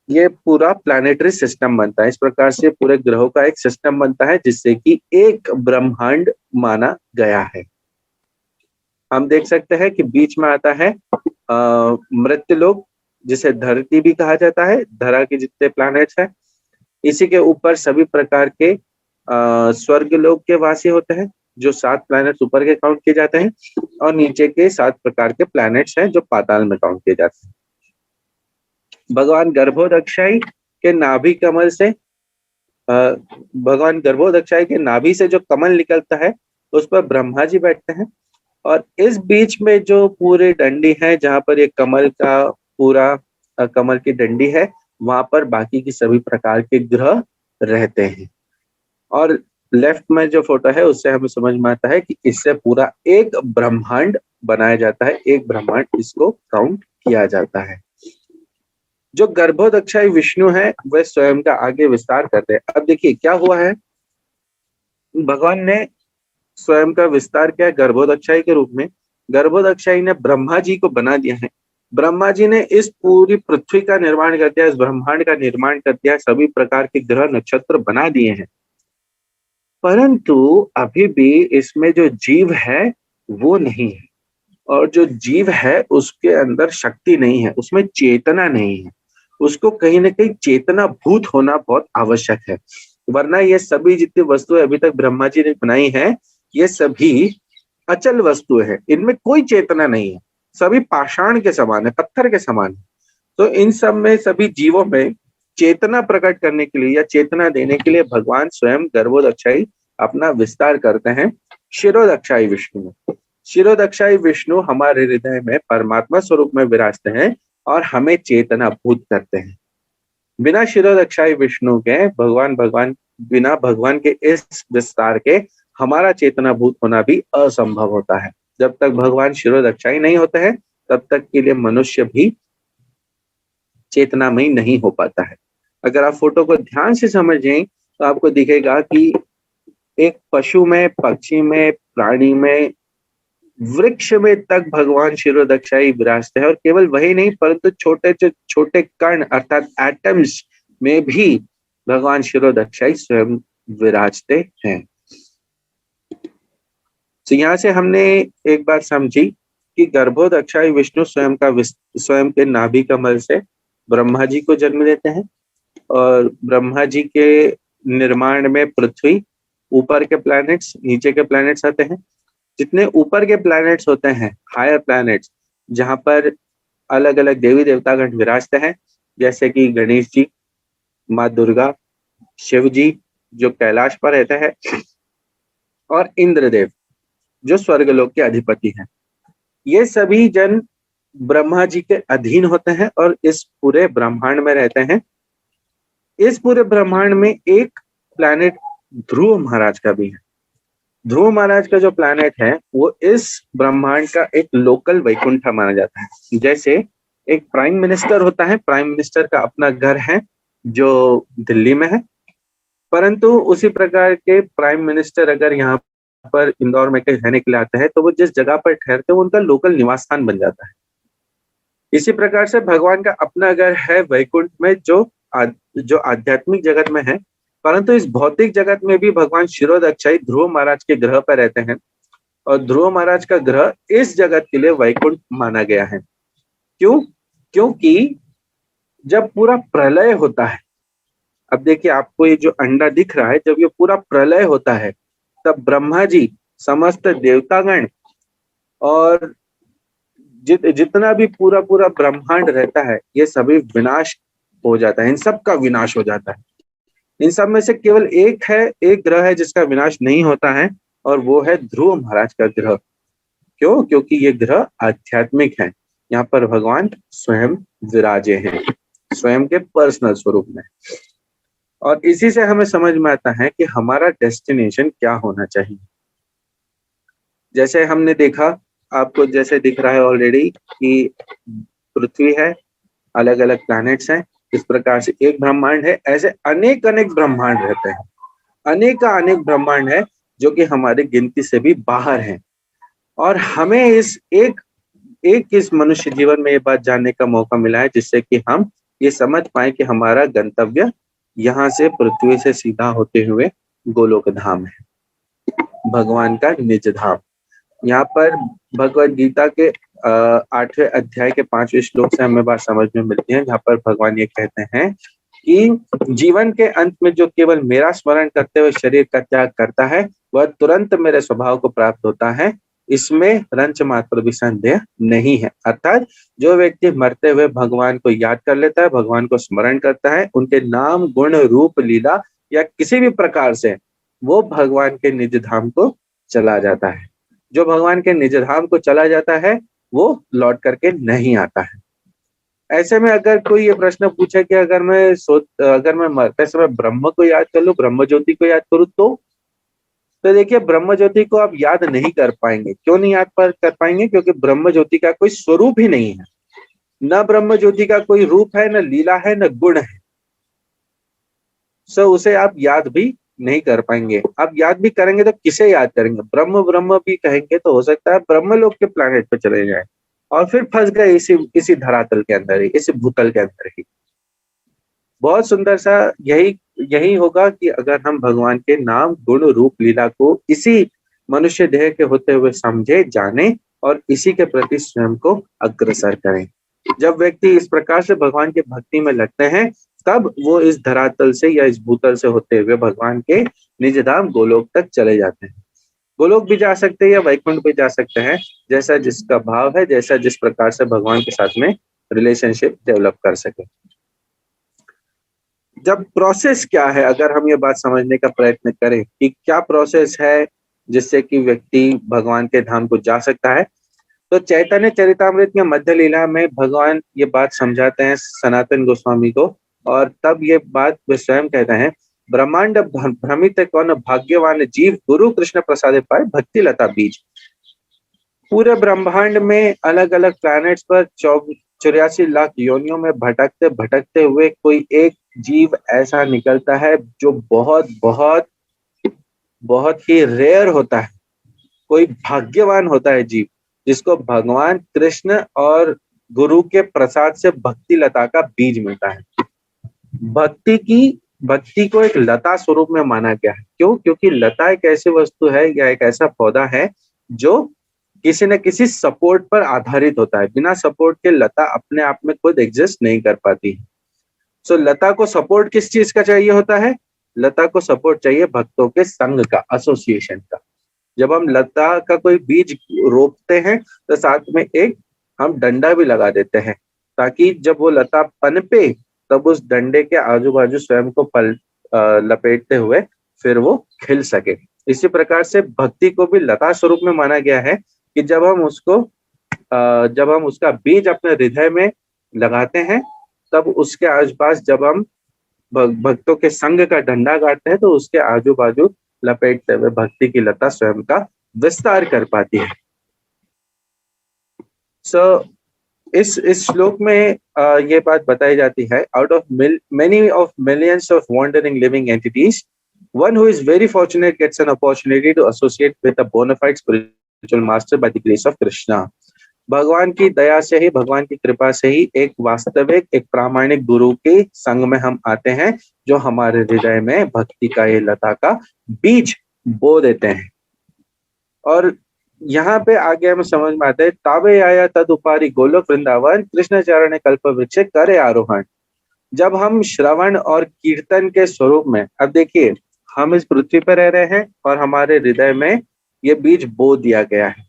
B: ये पूरा प्लैनेटरी सिस्टम बनता है। इस प्रकार से पूरे ग्रहों का एक सिस्टम बनता है जिससे कि एक ब्रह्मांड माना गया है। हम देख सकते हैं कि बीच में आता है मृत्युलोक, जिसे धरती भी कहा जाता है। धरा के जितने प्लैनेट्स हैं, इसी के ऊपर सभी प्रकार के स्वर्गलोक के वासी होते हैं, जो 7 प्लैनेट्स ऊपर के काउंट किए जाते हैं, और नीचे के 7 प्रकार के प्लैनेट्स हैं जो पाताल में काउंट किए जाते हैं। भगवान गर्भोदक्षाई के नाभि कमल से भगवान गर्भोदक्षाई के नाभि से जो कमल निकलता है उस पर ब्रह्मा जी बैठते हैं। और इस बीच में जो पूरी डंडी है, जहां पर ये कमल का पूरा कमल की डंडी है, वहां पर बाकी की सभी प्रकार के ग्रह रहते हैं। और लेफ्ट में जो फोटो है उससे हमें समझ में आता है कि इससे पूरा एक ब्रह्मांड बनाया जाता है। एक ब्रह्मांड इसको काउंट किया जाता है। जो गर्भोदक्षाई विष्णु है वह स्वयं का आगे विस्तार करते हैं। अब देखिए क्या हुआ है, भगवान ने स्वयं का विस्तार किया गर्भोदक्षाई के रूप में। गर्भोदक्षाई ने ब्रह्मा जी को बना दिया है। ब्रह्मा जी ने इस पूरी पृथ्वी का निर्माण कर दिया, इस ब्रह्मांड का निर्माण कर दिया, सभी प्रकार के ग्रह नक्षत्र बना दिए हैं। परंतु अभी भी इसमें जो जीव है वो नहीं है, और जो जीव है उसके अंदर शक्ति नहीं है, उसमें चेतना नहीं है। उसको कहीं ना कहीं चेतना भूत होना बहुत आवश्यक है, वरना ये सभी जितनी वस्तुएं अभी तक ब्रह्मा जी ने बनाई है ये सभी अचल वस्तुएं हैं, इनमें कोई चेतना नहीं है, सभी पाषाण के समान है, पत्थर के समान है। तो इन सब में सभी जीवों में चेतना प्रकट करने के लिए या चेतना देने के लिए भगवान स्वयं गर्भोदक्षाई अपना विस्तार करते हैं शिरोदक्षाई विष्णु में। शिरोदक्षाई विष्णु हमारे हृदय में परमात्मा स्वरूप में विराजते हैं और हमें चेतना भूत करते हैं। बिना शिरोदक्षाई विष्णु के बिना भगवान के इस विस्तार के हमारा चेतना भूत होना भी असंभव होता है। जब तक भगवान शिरोदक्षाई नहीं होते हैं तब तक के लिए मनुष्य भी चेतनामय नहीं हो पाता है। अगर आप फोटो को ध्यान से समझें तो आपको दिखेगा कि एक पशु में, पक्षी में, प्राणी में, वृक्ष में तक भगवान शिरोदक्षाई विराजते हैं। और केवल वही नहीं, परंतु छोटे छोटे कण अर्थात एटम्स में भी भगवान शिरोदक्षाई स्वयं विराजते हैं। तो यहाँ से हमने एक बात समझी कि गर्भोदक्षाई विष्णु स्वयं के नाभि कमल से ब्रह्मा जी को जन्म देते हैं, और ब्रह्मा जी के निर्माण में पृथ्वी, ऊपर के प्लैनेट्स, नीचे के प्लैनेट्स आते हैं। जितने ऊपर के प्लैनेट्स होते हैं, हायर प्लैनेट्स, जहां पर अलग अलग देवी देवतागण विराजते हैं, जैसे कि गणेश जी, माँ दुर्गा, शिव जी जो कैलाश पर रहते हैं, और इंद्रदेव जो स्वर्गलोक के अधिपति हैं। ये सभी जन ब्रह्मा जी के अधीन होते हैं और इस पूरे ब्रह्मांड में रहते हैं। इस पूरे ब्रह्मांड में एक प्लैनेट ध्रुव महाराज का भी है। ध्रुव महाराज का जो प्लैनेट है वो इस ब्रह्मांड का एक लोकल वैकुंठ माना जाता है। जैसे एक प्राइम मिनिस्टर होता है, प्राइम मिनिस्टर का अपना घर है जो दिल्ली में है, परंतु उसी प्रकार के प्राइम मिनिस्टर अगर यहाँ पर इंदौर में कहीं रहने के लिए आते हैं तो वो जिस जगह पर ठहरते हैं वो उनका लोकल निवास स्थान बन जाता है। इसी प्रकार से भगवान का अपना घर है वैकुंठ में, जो आध्यात्मिक जगत में है, परंतु इस भौतिक जगत में भी भगवान शिरोदक्षाई ध्रुव महाराज के ग्रह पर रहते हैं, और ध्रुव महाराज का ग्रह इस जगत के लिए वैकुंठ माना गया है। क्यों? क्योंकि जब पूरा प्रलय होता है, अब देखिए आपको ये जो अंडा दिख रहा है, जब ये पूरा प्रलय होता है तब ब्रह्मा जी, समस्त देवतागण और जितना भी पूरा ब्रह्मांड रहता है, ये सभी विनाश हो जाता है, इन सब का विनाश हो जाता है। इन सब में से केवल एक ग्रह है जिसका विनाश नहीं होता है, और वो है ध्रुव महाराज का ग्रह। क्यों? क्योंकि ये ग्रह आध्यात्मिक है, यहाँ पर भगवान स्वयं विराजे हैं, स्वयं के पर्सनल स्वरूप में। और इसी से हमें समझ में आता है कि हमारा डेस्टिनेशन क्या होना चाहिए। जैसे हमने देखा, आपको जैसे दिख रहा है ऑलरेडी कि पृथ्वी है, अलग अलग प्लैनेट्स हैं, इस प्रकार से एक ब्रह्मांड है, ऐसे अनेक ब्रह्मांड रहते हैं, अनेक ब्रह्मांड है जो कि हमारे गिनती से भी बाहर हैं। और हमें इस मनुष्य जीवन में ये बात जानने का मौका मिला है, जिससे कि हम ये समझ पाए कि हमारा गंतव्य यहाँ से पृथ्वी से सीधा होते हुए गोलोक धाम है, भगवान का निज धाम। यहाँ पर भगवद गीता के 8वें अध्याय के 5वें श्लोक से हमें बात समझ में मिलती है, जहाँ पर भगवान ये कहते हैं कि जीवन के अंत में जो केवल मेरा स्मरण करते हुए शरीर का त्याग करता है, वह तुरंत मेरे स्वभाव को प्राप्त होता है, इसमें रंच मात्र भी संदेह नहीं है। अर्थात जो व्यक्ति मरते हुए भगवान को याद कर लेता है, भगवान को स्मरण करता है, उनके नाम, गुण, रूप, लीला या किसी भी प्रकार से वो भगवान के निज धाम को चला जाता है। जो भगवान के निज धाम को चला जाता है वो लौट करके नहीं आता है। ऐसे में अगर कोई ये प्रश्न पूछे कि अगर मैं मरते समय ब्रह्म को याद कर लूं, ब्रह्म ज्योति को याद करूं, तो देखिए ब्रह्म ज्योति को आप याद नहीं कर पाएंगे। क्यों नहीं याद कर पाएंगे? क्योंकि ब्रह्म ज्योति का कोई स्वरूप ही नहीं है, न ब्रह्म ज्योति का कोई रूप है, न लीला है, न गुण है। सो उसे आप याद भी नहीं कर पाएंगे। आप याद भी करेंगे तो किसे याद करेंगे? ब्रह्म भी कहेंगे तो हो सकता है ब्रह्मलोक के प्लैनेट पे चले जाए और फिर फंस गए इसी धरातल के अंदर ही, इसी भूतल के अंदर ही। बहुत सुंदर सा यही होगा कि अगर हम भगवान के नाम, गुण, रूप, लीला को इसी मनुष्य देह के होते हुए समझे, जाने और इसी के प्रति स्वयं को अग्रसर करें। जब व्यक्ति इस प्रकार से भगवान की भक्ति में लगते हैं, तब वो इस धरातल से या इस भूतल से होते हुए भगवान के निज धाम गोलोक तक चले जाते हैं। गोलोक भी जा सकते हैं या वैकुंठ भी जा सकते हैं, जैसा जिसका भाव है, जैसा जिस प्रकार से भगवान के साथ में रिलेशनशिप डेवलप कर सके। जब प्रोसेस क्या है, अगर हम ये बात समझने का प्रयत्न करें कि क्या प्रोसेस है जिससे कि व्यक्ति भगवान के धाम को जा सकता है, तो चैतन्य चरितामृत के मध्य लीला में भगवान ये बात समझाते हैं सनातन गोस्वामी को, और तब ये बात वे स्वयं कहते हैं, ब्रह्मांड भ्रमित कौन भाग्यवान जीव, गुरु कृष्ण प्रसाद पाए भक्ति लता बीज। पूरे ब्रह्मांड में अलग अलग प्लैनेट्स पर 84 लाख योनियों में भटकते भटकते हुए कोई एक जीव ऐसा निकलता है जो बहुत बहुत बहुत ही रेयर होता है, कोई भाग्यवान होता है जीव, जिसको भगवान कृष्ण और गुरु के प्रसाद से भक्ति लता का बीज मिलता है। भक्ति को एक लता स्वरूप में माना गया है। क्यों? क्योंकि लता एक ऐसी वस्तु है या एक ऐसा पौधा है जो किसी न किसी सपोर्ट पर आधारित होता है। बिना सपोर्ट के लता अपने आप में खुद एग्जिस्ट नहीं कर पाती। सो लता को सपोर्ट किस चीज का चाहिए होता है? लता को सपोर्ट चाहिए भक्तों के संग का, एसोसिएशन का। जब हम लता का कोई बीज रोपते हैं तो साथ में एक हम डंडा भी लगा देते हैं, ताकि जब वो लता पनपे तब उस डंडे के आजू बाजू स्वयं को लपेटते हुए फिर वो खिल सके। इसी प्रकार से भक्ति को भी लता स्वरूप में माना गया है कि जब हम उसका बीज अपने हृदय में लगाते हैं, तब उसके आसपास जब हम भक्तों के संग का डंडा गाड़ते हैं तो उसके आजू बाजू लपेटते हुए भक्ति की लता स्वयं का विस्तार कर पाती है। इस श्लोक में ये बात बताई जाती है, out of many of millions of wandering living entities, one who is very fortunate gets an opportunity to associate with a bona fide spiritual master by the grace of Krishna. भगवान की दया से ही, भगवान की कृपा से ही एक वास्तविक, एक प्रामाणिक गुरु के संग में हम आते हैं, जो हमारे हृदय में भक्ति का ये लता का बीज बो देते हैं। और यहाँ पे आगे हमें समझ में आता है, ताबे आया तद उपारी गोलोक वृंदावन, कृष्ण चरण कल्प वृक्ष करे आरोहण। जब हम श्रवण और कीर्तन के स्वरूप में, अब देखिए हम इस पृथ्वी पर रह रहे हैं और हमारे हृदय में ये बीज बो दिया गया है,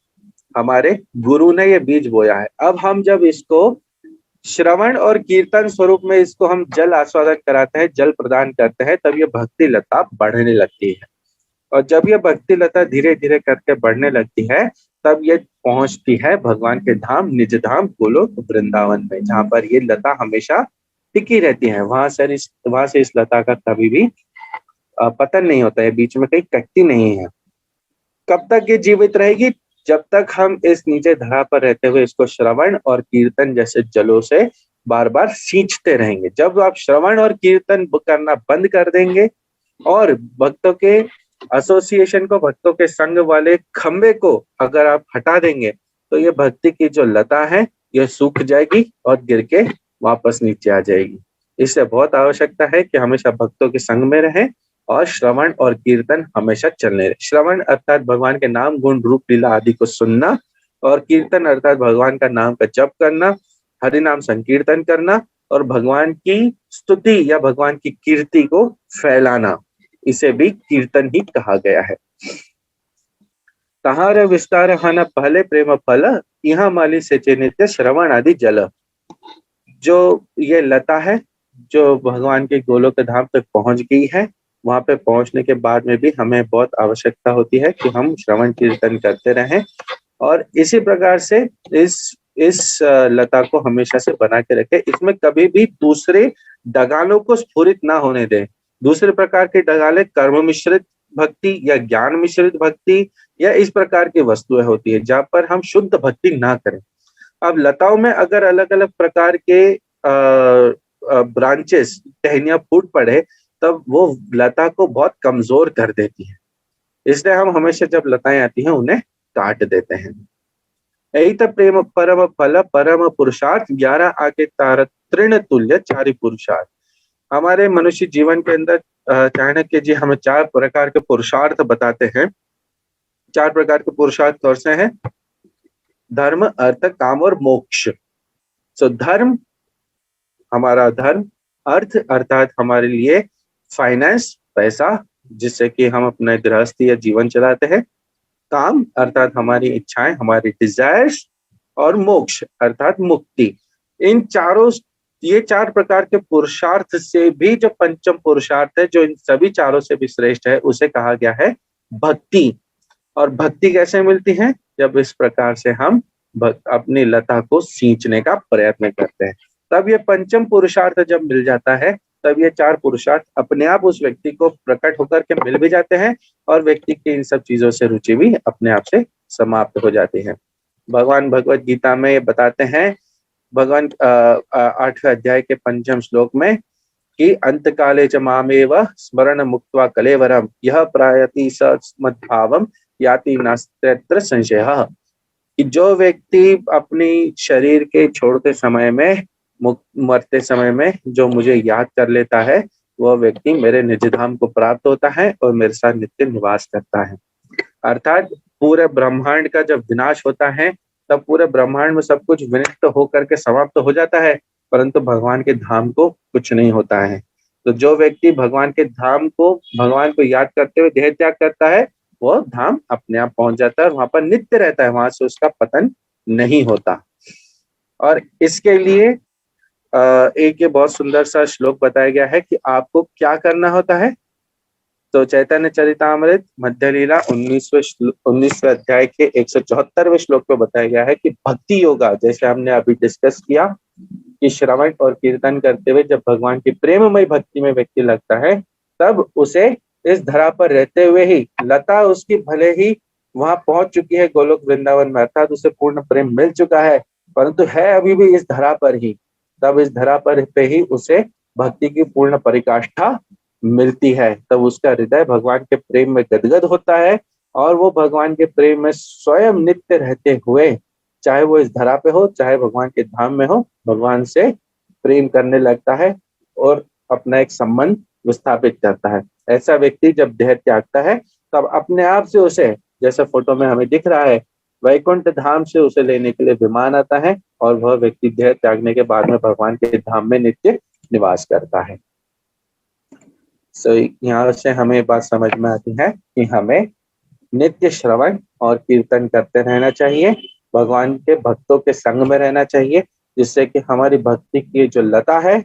B: हमारे गुरु ने ये बीज बोया है। अब हम जब इसको श्रवण और कीर्तन स्वरूप में इसको हम जल आस्वादन कराते हैं, जल प्रदान करते हैं, तब ये भक्ति लता बढ़ने लगती है। और जब ये भक्ति लता धीरे धीरे करके बढ़ने लगती है, तब ये पहुंचती है भगवान के धाम, निज धाम गोलोक वृंदावन में, जहां पर ये लता हमेशा टिकी रहती है। वहां से इस लता का कभी भी पतन नहीं होता है, बीच में कहीं कटती नहीं है। कब तक ये जीवित रहेगी? जब तक हम इस नीचे धरा पर रहते हुए इसको श्रवण और कीर्तन जैसे जलों से बार बार सींचते रहेंगे। जब आप श्रवण और कीर्तन करना बंद कर देंगे और भक्तों के एसोसिएशन को, भक्तों के संग वाले खंबे को अगर आप हटा देंगे, तो ये भक्ति की जो लता है ये सूख जाएगी और गिर के वापस नीचे आ जाएगी। इससे बहुत आवश्यकता है कि हमेशा भक्तों के संग में रहें और श्रवण और कीर्तन हमेशा चलने रहे। श्रवण अर्थात भगवान के नाम, गुण, रूप, लीला आदि को सुनना, और कीर्तन अर्थात भगवान का नाम का जप करना, हरि नाम संकीर्तन करना और भगवान की स्तुति या भगवान की कीर्ति को फैलाना, इसे भी कीर्तन ही कहा गया है। तहार विस्तार हाना पहले प्रेम फल, यहाँ माली से नित्य श्रवण आदि जल। जो ये लता है जो भगवान के गोलोक के धाम तक पहुंच गई है, वहां पे पहुंचने के बाद में भी हमें बहुत आवश्यकता होती है कि हम श्रवण कीर्तन करते रहें और इसी प्रकार से इस लता को हमेशा से बना के रखें। इसमें कभी भी दूसरे डगालों को स्फुरित ना होने दें। दूसरे प्रकार के डगाले कर्म मिश्रित भक्ति या ज्ञान मिश्रित भक्ति या इस प्रकार की वस्तुएं होती है, जहां पर हम शुद्ध भक्ति ना करें। अब लताओं में अगर अलग अलग प्रकार के ब्रांचेस, टहनियां फूट पड़े, तब वो लता को बहुत कमजोर कर देती है। इसलिए हम हमेशा जब लताएं आती हैं उन्हें काट देते हैं। यही तो प्रेम परम फल परम पुरुषार्थ, 11 आके तार तृण तुल्य चारि पुरुषार्थ। हमारे मनुष्य जीवन के अंदर चाणक्य जी हमें 4 प्रकार के पुरुषार्थ बताते हैं। 4 प्रकार के पुरुषार्थ कौन से हैं? धर्म, अर्थ, काम और मोक्ष। सो धर्म, हमारा धर्म, अर्थ अर्थात हमारे लिए फाइनेंस, पैसा, जिससे कि हम अपने गृहस्थी या जीवन चलाते हैं। काम अर्थात हमारी इच्छाएं, हमारी डिजायर्स, और मोक्ष अर्थात मुक्ति। ये 4 प्रकार के पुरुषार्थ से भी जो पंचम पुरुषार्थ है, जो इन सभी चारों से भी श्रेष्ठ है, उसे कहा गया है भक्ति। और भक्ति कैसे मिलती है? जब इस प्रकार से हम अपनी लता को सींचने का प्रयत्न करते हैं, तब ये पंचम पुरुषार्थ जब मिल जाता है, तब ये 4 पुरुषार्थ अपने आप उस व्यक्ति को प्रकट होकर के मिल भी जाते हैं और व्यक्ति की इन सब चीजों से रुचि भी अपने आप से समाप्त हो जाती है। भगवान भगवत गीता में ये बताते हैं, भगवान 8वें अध्याय के 5वें श्लोक में, कि अंत काले च मामेव स्मरण मुक्त्वा कलेवरम यह प्रायति स मद्भावम याति नास्त्यत्र संशयः। कि जो व्यक्ति अपनी शरीर के छोड़ते समय में, मरते समय में जो मुझे याद कर लेता है, वह व्यक्ति मेरे निज धाम को प्राप्त होता है और मेरे साथ नित्य निवास करता है। अर्थात पूरे ब्रह्मांड का जब विनाश होता है, तब पूरे ब्रह्मांड में सब कुछ विनष्ट होकर के समाप्त हो जाता है, परंतु भगवान के धाम को कुछ नहीं होता है। तो जो व्यक्ति भगवान के धाम को, भगवान को याद करते हुए देह त्याग करता है, वो धाम अपने आप पहुंच जाता है और वहां पर नित्य रहता है, वहां से उसका पतन नहीं होता। और इसके लिए एक ये बहुत सुंदर सा श्लोक बताया गया है कि आपको क्या करना होता है। तो चैतन्य चरितामृत मध्य लीला 19वें अध्याय के 174वें श्लोक में बताया गया है कि भक्ति योगा, जैसे हमने अभी डिस्कस किया कि श्रवण और कीर्तन करते हुए जब भगवान की प्रेममय भक्ति में व्यक्ति लगता है, तब उसे इस धरा पर रहते हुए ही, लता उसकी भले ही वहां पहुंच चुकी है गोलोक वृंदावन में, अर्थात उसे पूर्ण प्रेम मिल चुका है, परंतु है अभी भी इस धरा पर ही, तब इस धरा पर पे ही उसे भक्ति की पूर्ण परिकाष्ठा मिलती है। तब उसका हृदय भगवान के प्रेम में गदगद होता है और वो भगवान के प्रेम में स्वयं नित्य रहते हुए, चाहे वो इस धरा पे हो चाहे भगवान के धाम में हो, भगवान से प्रेम करने लगता है और अपना एक संबंध विस्थापित करता है। ऐसा व्यक्ति जब देह त्यागता है, तब अपने आप से उसे, जैसे फोटो में हमें दिख रहा है, वैकुंठ धाम से उसे लेने के लिए विमान आता है और वह व्यक्ति देह त्यागने के बाद में भगवान के धाम में नित्य निवास करता है। यहाँ से हमें बात समझ में आती है कि हमें नित्य श्रवण और कीर्तन करते रहना चाहिए, भगवान के भक्तों के संग में रहना चाहिए, जिससे कि हमारी भक्ति की जो लता है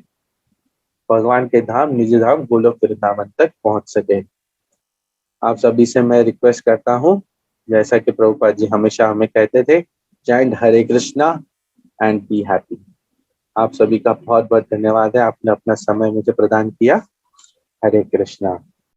B: भगवान के धाम, निज धाम गोलोक वृंदावन तक पहुंच सके। आप सभी से मैं रिक्वेस्ट करता हूँ, जैसा कि प्रभुपाद जी हमेशा हमें कहते थे, chant Hare Krishna and be happy. आप सभी का बहुत बहुत धन्यवाद है, आपने अपना समय मुझे प्रदान किया। हरे कृष्णा।